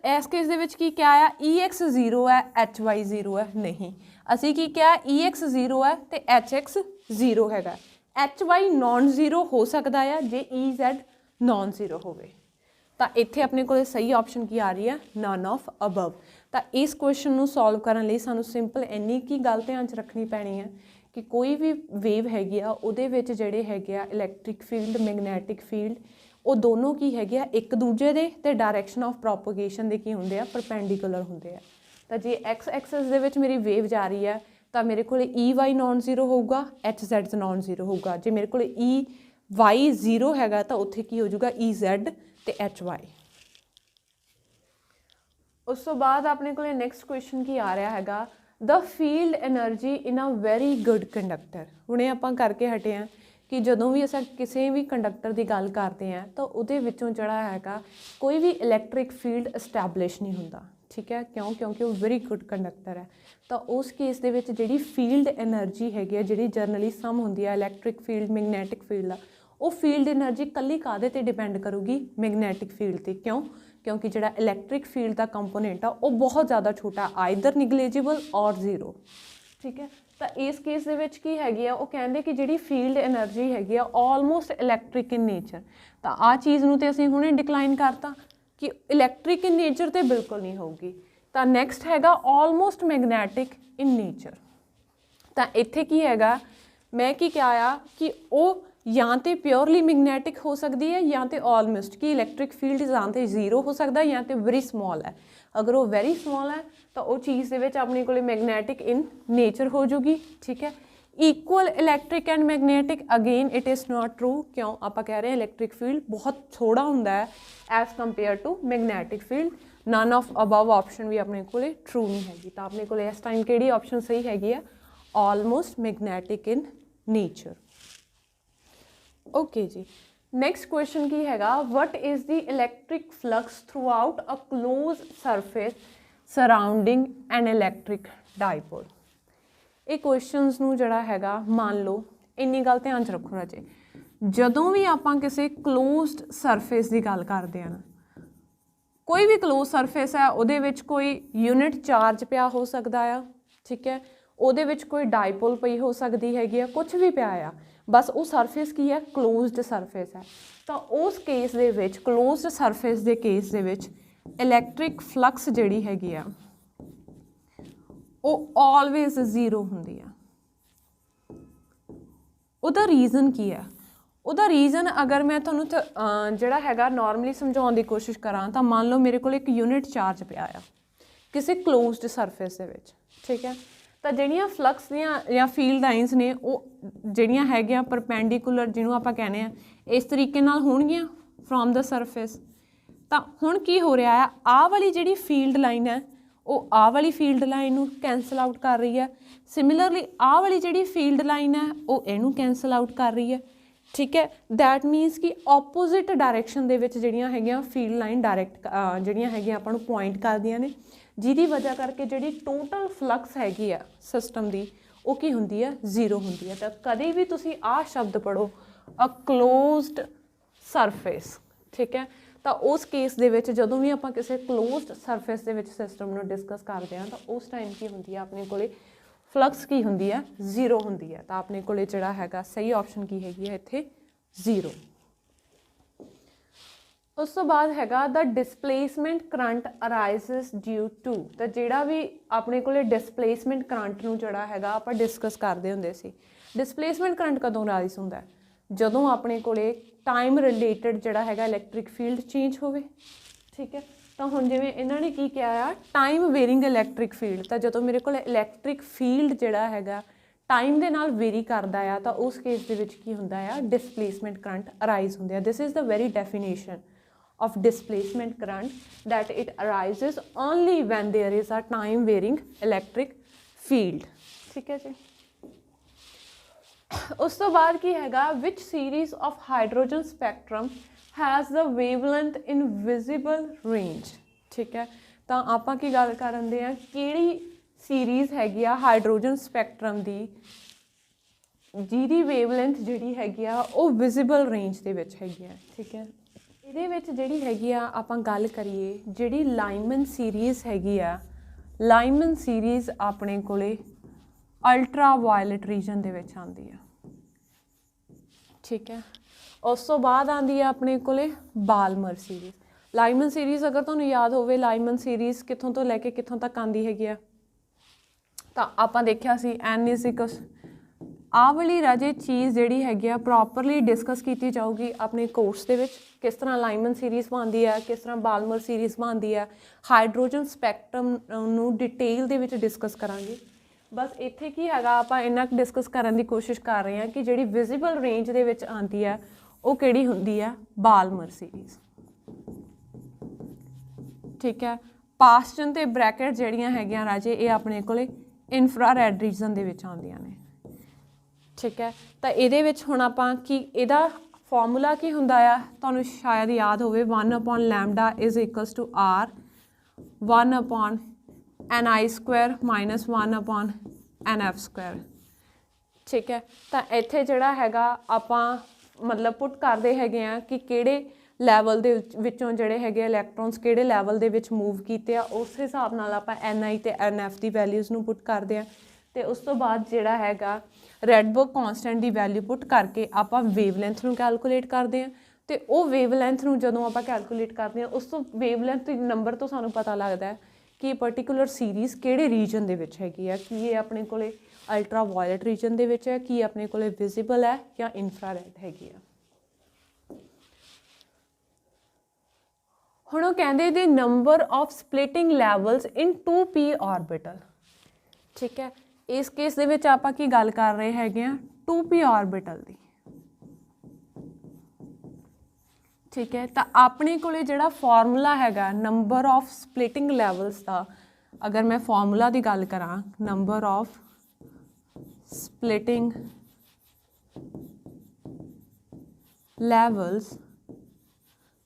इस केस दे विच की क्या है, ई एक्स 0 है एच वाई 0 है, नहीं, असी की क्या ई एक्स 0 है तो एच एक्स 0 हैगा। एच वाई नॉन जीरो हो सकता है जे ई जैड नॉन जीरो होवे, तो इत्थे अपने को सही ऑप्शन की आ रही है नन ऑफ अबव। तो इस क्वेश्चन नूं सॉल्व करने लई सानूं सिंपल इन्नी की गल ध्यान च रखनी पैनी है कि कोई भी वेव हैगी आ उहदे विच जिहड़े हैगे आ इलैक्ट्रिक फील्ड मैगनैटिक फील्ड वो दोनों की हैगे आ एक दूजे दे ते डायरैक्शन ऑफ प्रोपोगेशन दे की हुंदे आ परपेंडिकुलर हुंदे आ। तो जे एक्स एक्सिस दे विच मेरी वेव जा रही है तो मेरे को ई वाई नॉन जीरो होगा, एच जैड नॉन जीरो होगा। जे मेरे को ई वाई 0 हैगा तो उत्थे की हो जाऊगा ई जैड तो एच वाई। उस तो बाद अपने को नैक्सट क्वेश्चन की आ रहा हैगा the field energy in a very good conductor. हुणे आपां करके हटे हैं कि जदों भी असां किसी भी कंडक्टर की गल करते हैं तो उहदे विचों जिहड़ा हैगा कोई भी इलैक्ट्रिक फील्ड एस्टैबलिश नहीं हुंदा, ठीक है। क्यों? क्योंकि वो वेरी गुड कंडक्टर है। तो उस केस दे विच जिहड़ी फील्ड एनर्जी हैगी है जिहड़ी जरनली सम हुंदी है इलैक्ट्रिक फील्ड मैगनैटिक फील्ड आ, वो फील्ड एनर्जी कल्ली काहदे ते डिपेंड करूगी? मैगनैटिक फील्ड ते। क्यों? क्योंकि जिहड़ा इलैक्ट्रिक फील्ड का कंपोनेंट आ वो बहुत ज़्यादा छोटा, आइदर निगलेजिबल और 0, ठीक है। तो इस केस दे विच की हैगी आ, वो कहंदे कि जिहड़ी फील्ड एनर्जी हैगी आ ऑलमोस्ट इलैक्ट्रिक इन नेचर। तो आ चीज़ नूं ते असीं हुणे डिक्लाइन करता कि इलैक्ट्रिक इन नेचर तो बिल्कुल नहीं होगी। तो नैक्सट हैगा ऑलमोस्ट मैगनैटिक इन नेचर। तो इत्थे की हैगा, मैं की क्या आ कि वो या तो प्योरली मैगनैटिक हो सकती है या तो ऑलमोस्ट, कि इलैक्ट्रिक फील्ड या तो 0 हो सकता है या तो वेरी समॉल है। अगर वो वेरी समॉल है तो वो चीज़ दे विच अपने को मैगनैटिक इन नेचर हो जूगी। ठीक है। Equal electric and magnetic again it is not true. क्यों आप कह रहे हैं इलैक्ट्रिक फील्ड बहुत थोड़ा होंदा है as compared to magnetic field. None of above option भी अपने को ट्रू नहीं हैगी। तो अपने को इस टाइम किहड़ी ऑप्शन सही हैगी है, almost magnetic in nature. Okay जी, नैक्सट क्वेश्चन की हैगा, what is the electric flux throughout a close surface surrounding an electric dipole. ये क्वेश्चनस नूं जिहड़ा हैगा, मान लो इन्नी गल ध्यान च रखो राजे, जदों भी आपां किसी क्लोज्ड सरफेस की गल करते हैं ना, कोई भी क्लोज सरफेस है उहदे विच कोई यूनिट चार्ज पिया हो सकता है। ठीक है। उहदे विच कोई डाइपोल पई हो सकती हैगी है, कुछ भी पिया आ, बस वो सरफेस की है, क्लोज्ड सरफेस है। तो उस केस दे विच, क्लोज्ड सरफेस के केस दे विच इलैक्ट्रिक फ्लक्स जिहड़ी हैगी आ वो ऑलवेज 0 हुंदी है। उहदा रीजन की है, उहदा रीजन अगर मैं तुहानूं जिहड़ा हैगा नॉर्मली समझाउण दी कोशिश करां तो मान लो मेरे कोल एक यूनिट चार्ज पिया आ किसी क्लोज्ड सरफेस दे विच। ठीक है। तो जिहड़ियां फ्लक्स दियां या फील्ड लाइनस ने वो जिहड़ियां हैगियां परपेंडिकुलर, जिन्होंने आपां कहने आ इस तरीके नाल होणगियां फ्रॉम द सरफेस। तो हुण की हो रहा है, आह वाली जिहड़ी फील्ड लाइन है वो आह वाली फील्ड लाइन नूं कैंसल आउट कर रही है। सिमिलरली आह वाली जिहड़ी फील्ड लाइन है वो इहनूं कैंसल आउट कर रही है। ठीक है। दैट मीनस कि ऑपोजिट डायरैक्शन दे विच जिहड़ियां हैगियां फील्ड लाइन डायरैक्ट जिहड़ियां हैगियां आपां नूं पॉइंट करदियां ने, जिहदी वजह करके जिहड़ी टोटल फ्लक्स हैगी आ सिस्टम दी वो की हुंदी है, 0 हुंदी है। तो कदे भी तुसीं आह शब्द पढ़ो अ क्लोज्ड सरफेस। ठीक है। तो उस केस दे विच जदों भी आपां किसी closed surface they which system नूं डिस्कस करते हैं तो उस टाइम की हुंदी है अपने कोले फ्लक्स की हुंदी है, 0 हुंदी है। तो अपने कोले जिहड़ा हैगा सही ऑप्शन की हैगी है इत्थे 0। उस तो बाद हैगा the displacement current arises due to. तो जिहड़ा भी अपने कोले डिसप्लेसमेंट करंट नूं जिहड़ा हैगा आपां डिस्कस करदे हुंदे सी। डिसप्लेसमेंट करंट कदों अराइज हुंदा है, जदों अपने कोले टाइम रिलेटेड जिहड़ा हैगा इलैक्ट्रिक फील्ड चेंज होवे। ठीक है। तो हुण जिवें इन्हां ने की किया आ, टाइम वेरिंग इलैक्ट्रिक फील्ड। तो जदों मेरे कोल इलैक्ट्रिक फील्ड जिहड़ा हैगा टाइम दे नाल वेरी करदा आ तो उस केस दे विच की हुंदा आ, डिसप्लेसमेंट करंट अराइज हुंदे आ। This is the very definition of displacement current, that it arises only when there is a time varying electric field। ठीक है जी। उस तो बाद की हैगा, which series of hydrogen spectrum has the wavelength in visible range। ठीक है। तो आपां की गल करन दे आ किहड़ी सीरीज़ हैगी आ हाइड्रोजन स्पैक्ट्रम दी जिहदी वेवलेंथ जिहड़ी हैगी आ वो विजिबल रेंज दे विच हैगी आ। ठीक है। ਇਹਦੇ ਵਿੱਚ ਜਿਹੜੀ ਹੈਗੀ ਆ ਆਪਾਂ ਗੱਲ ਕਰੀਏ ਜਿਹੜੀ ਲਾਈਮਨ ਸੀਰੀਜ਼ ਹੈਗੀ ਆ, ਲਾਈਮਨ ਸੀਰੀਜ਼ ਆਪਣੇ ਕੋਲੇ ਅਲਟਰਾ ਵਾਇਲਟ ਰੀਜਨ ਦੇ ਵਿੱਚ ਆਉਂਦੀ ਆ। ਠੀਕ ਹੈ। ਉਸ ਤੋਂ ਬਾਅਦ ਆਉਂਦੀ ਆ ਆਪਣੇ ਕੋਲੇ ਬਾਲਮਰ ਸੀਰੀਜ਼। ਲਾਈਮਨ ਸੀਰੀਜ਼ ਅਗਰ ਤੁਹਾਨੂੰ ਯਾਦ ਹੋਵੇ, ਲਾਈਮਨ ਸੀਰੀਜ਼ ਕਿੱਥੋਂ ਤੋਂ ਲੈ ਕੇ ਕਿੱਥੋਂ ਤੱਕ ਆਉਂਦੀ ਹੈਗੀ ਆ, ਤਾਂ ਆਪਾਂ ਦੇਖਿਆ ਸੀ n = ਆਹ ਵਾਲੀ ਰਾਜੇ ਚੀਜ਼ ਜਿਹੜੀ ਹੈਗੀ ਆ ਪ੍ਰੋਪਰਲੀ ਡਿਸਕਸ ਕੀਤੀ ਜਾਊਗੀ ਆਪਣੇ ਕੋਰਸ ਦੇ ਵਿੱਚ, ਕਿਸ ਤਰ੍ਹਾਂ ਲਾਈਮਨ ਸੀਰੀਜ਼ ਬਣਦੀ ਆ, ਕਿਸ ਤਰ੍ਹਾਂ ਬਾਲਮਰ ਸੀਰੀਜ਼ ਬਣਦੀ ਆ, ਹਾਈਡਰੋਜਨ ਸਪੈਕਟਰਮ ਨੂੰ ਡਿਟੇਲ ਦੇ ਵਿੱਚ ਡਿਸਕਸ ਕਰਾਂਗੇ। ਬਸ ਇੱਥੇ ਕੀ ਹੈਗਾ ਆਪਾਂ ਇੰਨਾ ਕੁ ਡਿਸਕਸ ਕਰਨ ਦੀ ਕੋਸ਼ਿਸ਼ ਕਰ ਰਹੇ ਹਾਂ ਕਿ ਜਿਹੜੀ ਵਿਜ਼ੀਬਲ ਰੇਂਜ ਦੇ ਵਿੱਚ ਆਉਂਦੀ ਆ ਉਹ ਕਿਹੜੀ ਹੁੰਦੀ ਆ, ਬਾਲਮਰ ਸੀਰੀਜ਼। ਠੀਕ ਹੈ। ਪਾਸਟਨ ਤੇ ਬ੍ਰੈਕਟ ਜਿਹੜੀਆਂ ਹੈਗੀਆਂ ਰਾਜੇ ਇਹ ਆਪਣੇ ਕੋਲੇ ਇਨਫਰਾਰੈਡ ਰੀਜਨ ਦੇ ਵਿੱਚ ਆਉਂਦੀਆਂ ਨੇ। ठीक है। तो ये हुण आपां की इहदा फॉर्मूला की हुंदा आ, तुहानूं शायद याद होवे 1/λ = r 1/ni² - 1/nf²। ठीक है। तो इत्थे जिहड़ा हैगा आपां मतलब पुट करदे हैगे आ कि किहड़े लैवल दे विचों जिहड़े हैगे इलैक्ट्रॉन्स किहड़े लैवल दे विच मूव कीते आ, उस हिसाब नाल आपां ni ते nf दी वैल्यूज़ नूं पुट करदे आ। ਤੇ ਉਸ ਤੋਂ ਬਾਅਦ ਜਿਹੜਾ ਹੈਗਾ ਰੈਡਬਰਗ ਕੌਂਸਟੈਂਟ ਦੀ ਵੈਲਿਊ ਪੁੱਟ ਕਰਕੇ ਆਪਾਂ ਵੇਵਲੈਂਥ ਨੂੰ ਕੈਲਕੂਲੇਟ ਕਰਦੇ ਹਾਂ ਤੇ ਉਹ ਵੇਵਲੈਂਥ ਨੂੰ ਜਦੋਂ ਆਪਾਂ ਕੈਲਕੂਲੇਟ ਕਰਦੇ ਹਾਂ ਉਸ ਤੋਂ ਵੇਵਲੈਂਥ ਦੇ ਨੰਬਰ ਤੋਂ ਸਾਨੂੰ ਪਤਾ ਲੱਗਦਾ ਹੈ ਕਿ ਪਰਟੀਕੂਲਰ ਸੀਰੀਜ਼ ਕਿਹੜੇ ਰੀਜਨ ਦੇ ਵਿੱਚ ਹੈਗੀ ਆ, ਕੀ ਇਹ ਆਪਣੇ ਕੋਲੇ ਅਲਟਰਾ ਵਾਇਲਟ ਰੀਜਨ ਦੇ ਵਿੱਚ ਹੈ, ਕੀ ਆਪਣੇ ਕੋਲੇ ਵਿਜ਼ੀਬਲ ਹੈ ਜਾਂ ਇਨਫਰਾਰੈਡ ਹੈਗੀ ਆ। ਹੁਣ ਉਹ ਕਹਿੰਦੇ ਦੇ number of splitting levels in 2p orbital. ਠੀਕ ਹੈ, ਇਸ ਕੇਸ ਦੇ ਵਿੱਚ ਆਪਾਂ ਕੀ ਗੱਲ ਕਰ ਰਹੇ ਹੈਗੇ ਆ 2p ਆਰਬਿਟਲ ਦੀ। ठीक है, तो अपने को जिहड़ा फॉर्मूला हैगा नंबर ऑफ स्प्लिटिंग लैवल्स का, अगर मैं फॉर्मूला की गल करा नंबर ऑफ स्प्लिटिंग लैवल्स,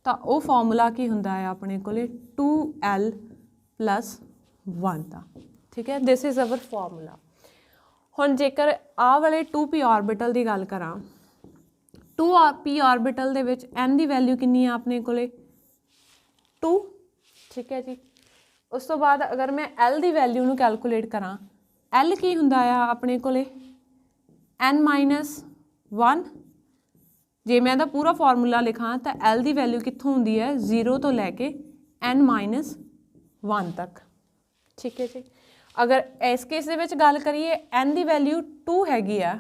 तो वो फॉर्मूला की हुंदा है अपने को 2l + 1 का। ठीक है, दिस इज़ अवर फॉर्मूला। हुण जेकर आ वाले 2p ऑर्बिटल की गल करा 2p ऑर्बिटल दे विच n की वैल्यू कितनी है अपने को 2। ठीक है जी, उस तो बाद अगर मैं l की वैल्यू नूं कैलकुलेट करा l की हुंदा है अपने को n - 1। जे मैं इहदा पूरा फॉर्मूला लिखा तो l की वैल्यू कित्थों हुंदी है 0 तो लैके n - 1 तक। ठीक है जी, अगर इस केस दे विच गल करिए n की वैल्यू 2 हैगी आ,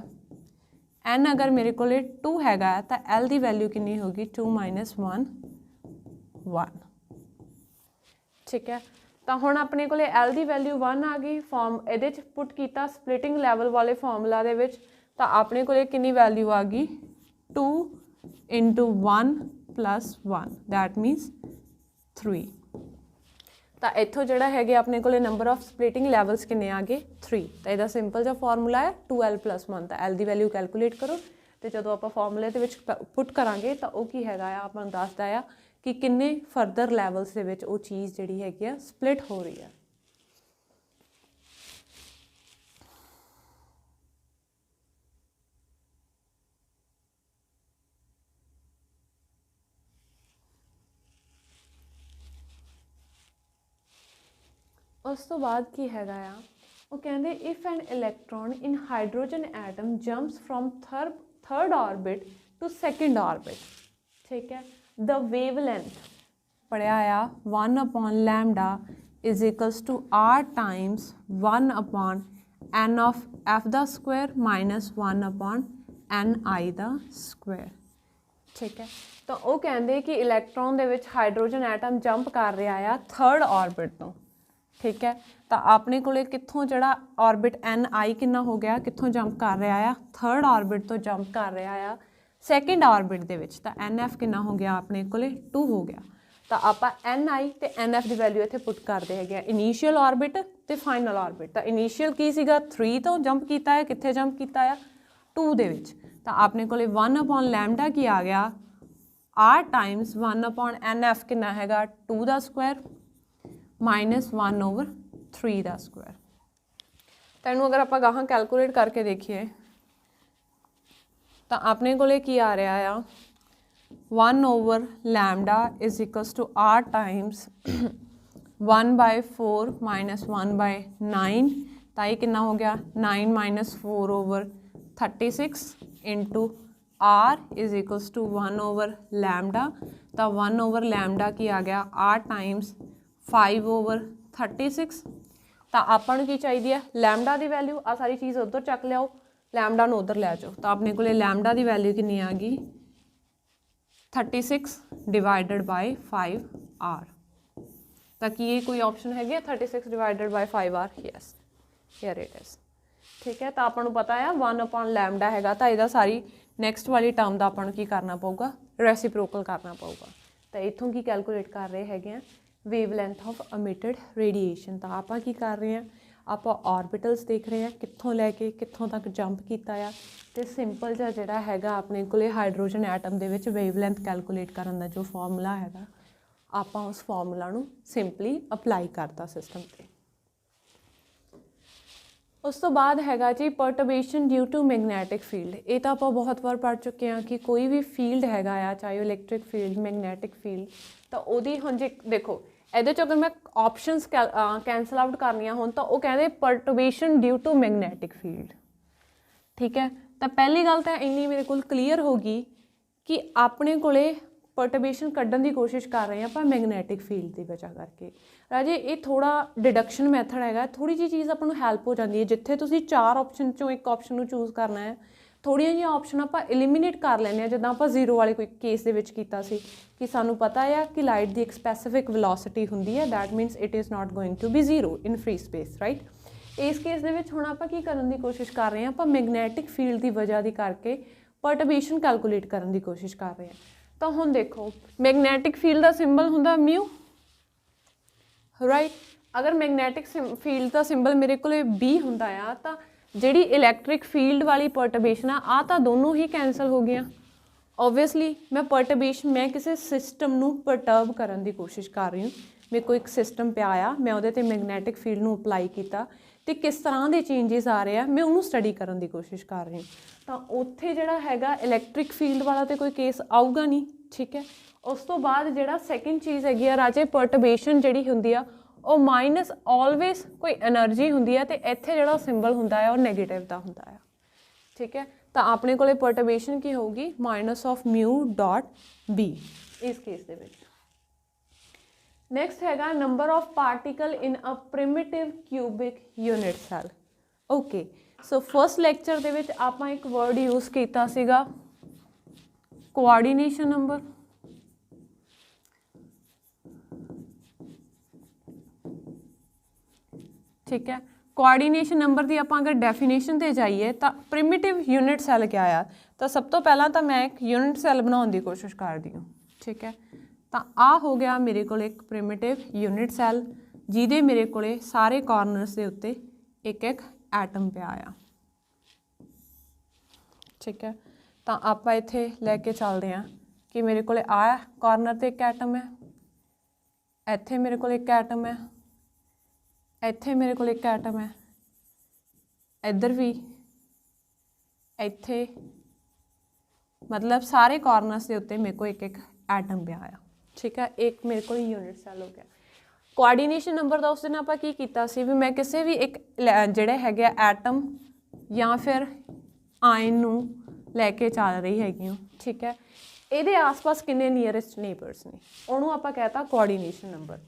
n अगर मेरे को 2 हैगा तो l की वैल्यू कितनी होगी 2 - 1 1। ठीक है, तो हुण अपने को l की वैल्यू 1 आ गई, फॉर्म ये पुट किया स्प्लिटिंग लैवल वाले फॉर्मूला दे विच, तो अपने को कितनी वैल्यू आ गई 2 × 1 + 1 दैट मीनस 3। तो इत्थों जिहड़ा है अपने को नंबर ऑफ स्प्लिटिंग लैवल्स किन्ने आ गए 3। तो यदा सिंपल जो फॉर्मूला है 2l + 1। तो l की वैल्यू कैलकुलेट करो तो जो आप फॉर्मूले के पुट करांगे तो वह की है आपको दसदा है कि किन्ने फरदर लैवल्स के विच वो चीज़ जिहड़ी हैगी स्प्लिट हो रही है। उस तो बाद की हैगा आ वो कहते if an electron in hydrogen atom jumps from third orbit to second orbit. ठीक है, द वेवलेंथ पढ़िया आ 1/λ is equals to r times 1/n of f the square minus 1/ni the square. ठीक है, तो वो कहते कि इलैक्ट्रॉन दे विच हाइड्रोजन एटम जंप कर रहा है थर्ड ऑर्बिट तो। ठीक है, तो अपने को कित्थों जड़ा ऑर्बिट ni कितना हो गया, कित्थों जंप कर रहा है थर्ड ऑर्बिट तो जंप कर रहा है सैकेंड ऑर्बिट दे विच, तो nf कितना हो गया अपने को 2 हो गया। तो आप ni ते nf की वैल्यू इत्थे पुट करते हैं इनीशियल ऑर्बिट ते फाइनल ऑर्बिट। तो इनीशियल की सीगा 3 तो जंप किया है, कित्थे जंप किया 2 दे विच। तो अपने को 1/λ की आ गया r टाइम्स 1/nf कितना हैगा 2 द स्क्वायर माइनस 1/3 का स्क्वायर। तैनू अगर आप गाहां कैलकुलेट करके देखिए तो अपने को की आ रहा है 1/λ is equals to r times 1/4 minus 1/9। तो ये कितना हो गया 9 - 4/36 into r is equals to 1/λ। तो 1/λ की आ गया r टाइम्स 5/36। तो आपको की चाहिए है लैमडा की वैल्यू, आ सारी चीज़ उधर चक लियाओ, लैमडा नूं उधर लै जाओ। तो अपने को लैमडा की वैल्यू कितनी आ गई 36 डिवाइडेड बाय 5r। तो कि ये कोई ऑप्शन है 36 divided by 5r? Yes, here it is. ठीक है, तो आपको पता है 1/λ हैगा, तो यदा सारी नैक्सट वाली टर्म का आपको की करना पऊगा रेसिप्रोकल करना पऊगा। तो इत्थों की कैलकुलेट कर रहे हैं वेवलेंथ ऑफ अमिटेड रेडिएशन। तो आप की कर रहे हैं आप ऑर्बिटल्स देख रहे हैं कित्थों लैके कित्थों तक जंप किया है। तो सिंपल जा जिहड़ा हैगा अपने को हाइड्रोजन एटम दे विच वेवलेंथ कैलकुलेट करन दा जो फॉर्मूला हैगा आप उस फॉर्मूला नूं सिंपली अप्लाई करता सिस्टम पे। उस तो बाद हैगा जी perturbation due to magnetic field. ये तो आप बहुत बार पढ़ चुके हैं कि कोई भी फील्ड हैगा आ चाहे इलैक्ट्रिक फील्ड मैगनैटिक फील्ड, तो वही हुण जे देखो ਇਹਦੇ 'ਚ ਅਗਰ ਮੈਂ ਆਪਸ਼ਨਸ ਕੈਂਸਲ ਆਊਟ ਕਰਨੀਆਂ ਹੋਣ ਤਾਂ ਉਹ ਕਹਿੰਦੇ ਪਰਟਰਬੇਸ਼ਨ ਡਿਊ ਟੂ ਮੈਗਨੈਟਿਕ ਫੀਲਡ। ਠੀਕ ਹੈ, ਤਾਂ ਪਹਿਲੀ ਗੱਲ ਤਾਂ ਇੰਨੀ ਮੇਰੇ ਕੋਲ ਕਲੀਅਰ ਹੋ ਗਈ ਕਿ ਆਪਣੇ ਕੋਲੇ ਪਰਟਰਬੇਸ਼ਨ ਕੱਢਣ ਦੀ ਕੋਸ਼ਿਸ਼ ਕਰ ਰਹੇ ਹਾਂ ਆਪਾਂ ਮੈਗਨੈਟਿਕ ਫੀਲਡ ਦੀ ਵਜ੍ਹਾ ਕਰਕੇ। ਰਾਜੇ ਇਹ ਥੋੜਾ ਡਿਡਕਸ਼ਨ ਮੈਥਡ ਹੈਗਾ, ਥੋੜੀ ਜਿਹੀ ਚੀਜ਼ ਆਪਾਂ ਨੂੰ ਹੈਲਪ ਹੋ ਜਾਂਦੀ ਹੈ। ਜਿੱਥੇ ਤੁਸੀਂ 4 ਆਪਸ਼ਨ ਚੋਂ ਇੱਕ ਆਪਸ਼ਨ ਨੂੰ ਚੂਜ਼ ਕਰਨਾ ਹੈ, ਥੋੜ੍ਹੀਆਂ ਜਿਹੀਆਂ ਆਪਸ਼ਨ ਆਪਾਂ ਐਲੀਮੀਨੇਟ ਕਰ ਲੈਂਦੇ ਹਾਂ, ਜਿੱਦਾਂ ਆਪਾਂ 0 ਵਾਲੇ ਕੋਈ ਕੇਸ ਦੇ ਵਿੱਚ ਕੀਤਾ ਸੀ ਕਿ ਸਾਨੂੰ ਪਤਾ ਆ ਕਿ ਲਾਈਟ ਦੀ ਇੱਕ ਸਪੈਸੀਫਿਕ ਵੈਲੋਸਿਟੀ ਹੁੰਦੀ ਹੈ, that means it is not going to be 0 in free space, right. ਇਸ ਕੇਸ ਦੇ ਵਿੱਚ ਹੁਣ ਆਪਾਂ ਕੀ ਕਰਨ ਦੀ ਕੋਸ਼ਿਸ਼ ਕਰ ਰਹੇ ਹਾਂ, ਆਪਾਂ ਮੈਗਨੈਟਿਕ ਫੀਲਡ ਦੀ ਵਜ੍ਹਾ ਦੀ ਕਰਕੇ ਪਰਟਰਬੇਸ਼ਨ ਕੈਲਕੂਲੇਟ ਕਰਨ ਦੀ ਕੋਸ਼ਿਸ਼ ਕਰ ਰਹੇ ਹਾਂ। ਤਾਂ ਹੁਣ ਦੇਖੋ ਮੈਗਨੈਟਿਕ ਫੀਲਡ ਦਾ ਸਿੰਬਲ ਹੁੰਦਾ ਮਿਊ, ਰਾਈਟ। ਅਗਰ ਮੈਗਨੈਟਿਕ ਫੀਲਡ ਦਾ ਸਿੰਬਲ ਮੇਰੇ ਕੋਲੇ B ਹੁੰਦਾ ਆ ਤਾਂ ਜਿਹੜੀ ਇਲੈਕਟ੍ਰਿਕ ਫੀਲਡ ਵਾਲੀ ਪਰਟਰਬੇਸ਼ਨ ਆ ਤਾਂ ਦੋਨੋਂ ਹੀ ਕੈਂਸਲ ਹੋ ਗਈਆਂ। ਓਬਵੀਅਸਲੀ ਮੈਂ ਕਿਸੇ ਸਿਸਟਮ ਨੂੰ ਪਰਟਰਬ ਕਰਨ ਦੀ ਕੋਸ਼ਿਸ਼ ਕਰ ਰਹੀ ਹਾਂ। ਮੇਰੇ ਕੋਲ ਇੱਕ ਸਿਸਟਮ ਪਿਆ ਆ, ਮੈਂ ਉਹਦੇ 'ਤੇ ਮੈਗਨੈਟਿਕ ਫੀਲਡ ਨੂੰ ਅਪਲਾਈ ਕੀਤਾ ਅਤੇ ਕਿਸ ਤਰ੍ਹਾਂ ਦੇ ਚੇਂਜਸ ਆ ਰਹੇ ਆ ਮੈਂ ਉਹਨੂੰ ਸਟੱਡੀ ਕਰਨ ਦੀ ਕੋਸ਼ਿਸ਼ ਕਰ ਰਹੀ ਹਾਂ। ਤਾਂ ਉੱਥੇ ਜਿਹੜਾ ਹੈਗਾ ਇਲੈਕਟ੍ਰਿਕ ਫੀਲਡ ਵਾਲਾ ਤਾਂ ਕੋਈ ਕੇਸ ਆਊਗਾ ਨਹੀਂ, ਠੀਕ ਹੈ। ਉਸ ਤੋਂ ਬਾਅਦ ਜਿਹੜਾ ਸੈਕਿੰਡ ਚੀਜ਼ ਹੈਗੀ ਆ ਰਾਜੇ, ਪਰਟਰਬੇਸ਼ਨ ਜਿਹੜੀ ਹੁੰਦੀ ਆ ਉਹ ਮਾਈਨਸ ਆਲਵੇਜ਼ ਕੋਈ એનર્ਜੀ ਹੁੰਦੀ ਹੈ, ਅਤੇ ਇੱਥੇ ਜਿਹੜਾ ਸਿੰਬਲ ਹੁੰਦਾ ਹੈ ਉਹ ਨੈਗੇਟਿਵ ਦਾ ਹੁੰਦਾ ਆ, ਠੀਕ ਹੈ। ਤਾਂ ਆਪਣੇ ਕੋਲੇ ਪਰਟਰਬੇਸ਼ਨ ਕੀ ਹੋਊਗੀ, -μ.B ਇਸ ਕੇਸ ਦੇ ਵਿੱਚ। ਨੈਕਸਟ ਹੈਗਾ number of particle in a primitive cubic unit cell. Okay, so first lecture ਦੇ ਵਿੱਚ ਆਪਾਂ ਇੱਕ ਵਰਡ ਯੂਜ਼ ਕੀਤਾ ਸੀਗਾ ਕੋਆਰਡੀਨੇਸ਼ਨ ਨੰਬਰ। ਠੀਕ ਹੈ, ਕੋਆਰਡੀਨੇਸ਼ਨ ਨੰਬਰ ਦੀ ਆਪਾਂ ਅਗਰ ਡੈਫੀਨੇਸ਼ਨ 'ਤੇ ਜਾਈਏ ਤਾਂ ਪ੍ਰਿਮਿਟਿਵ ਯੂਨਿਟ ਸੈੱਲ ਕਿਆ ਆ, ਤਾਂ ਸਭ ਤੋਂ ਪਹਿਲਾਂ ਤਾਂ ਮੈਂ ਇੱਕ ਯੂਨਿਟ ਸੈੱਲ ਬਣਾਉਣ ਦੀ ਕੋਸ਼ਿਸ਼ ਕਰਦੀ ਹਾਂ, ਠੀਕ ਹੈ। ਤਾਂ ਆਹ ਹੋ ਗਿਆ ਮੇਰੇ ਕੋਲ ਇੱਕ ਪ੍ਰਿਮਿਟਿਵ ਯੂਨਿਟ ਸੈੱਲ ਜਿਹਦੇ ਮੇਰੇ ਕੋਲੇ ਸਾਰੇ ਕਾਰਨਰਸ ਦੇ ਉੱਤੇ ਇੱਕ ਇੱਕ ਐਟਮ ਪਿਆ ਆ, ਠੀਕ ਹੈ। ਤਾਂ ਆਪਾਂ ਇੱਥੇ ਲੈ ਕੇ ਚੱਲਦੇ ਹਾਂ ਕਿ ਮੇਰੇ ਕੋਲੇ ਆਹ ਕਾਰਨਰ 'ਤੇ ਇੱਕ ਐਟਮ ਹੈ, ਇੱਥੇ ਮੇਰੇ ਕੋਲ ਇੱਕ ਐਟਮ ਹੈ, ਇੱਥੇ ਮੇਰੇ ਕੋਲ ਇੱਕ ਐਟਮ ਹੈ, ਇੱਧਰ ਵੀ, ਇੱਥੇ, ਮਤਲਬ ਸਾਰੇ ਕਾਰਨਰਸ ਦੇ ਉੱਤੇ ਮੇਰੇ ਕੋਲ ਇੱਕ ਇੱਕ ਐਟਮ ਪਿਆ ਆ, ਠੀਕ ਹੈ। ਇੱਕ ਮੇਰੇ ਕੋਲ ਯੂਨਿਟ ਸੈੱਲ ਹੋ ਗਿਆ। ਕੋਆਰਡੀਨੇਸ਼ਨ ਨੰਬਰ ਦਾ ਉਸ ਦਿਨ ਆਪਾਂ ਕੀ ਕੀਤਾ ਸੀ ਵੀ ਮੈਂ ਕਿਸੇ ਵੀ ਇੱਕ ਜਿਹੜੇ ਹੈਗੇ ਆ ਐਟਮ ਜਾਂ ਫਿਰ ਆਇਨ ਨੂੰ ਲੈ ਕੇ ਚੱਲ ਰਹੀ ਹੈਗੀ ਹਾਂ, ਠੀਕ ਹੈ। ਇਹਦੇ ਆਸ-ਪਾਸ ਕਿੰਨੇ ਨੀਅਰੈਸਟ ਨੇਬਰਸ ਨੇ ਉਹਨੂੰ ਆਪਾਂ ਕਹਿਤਾ ਕੋਆਰਡੀਨੇਸ਼ਨ ਨੰਬਰ।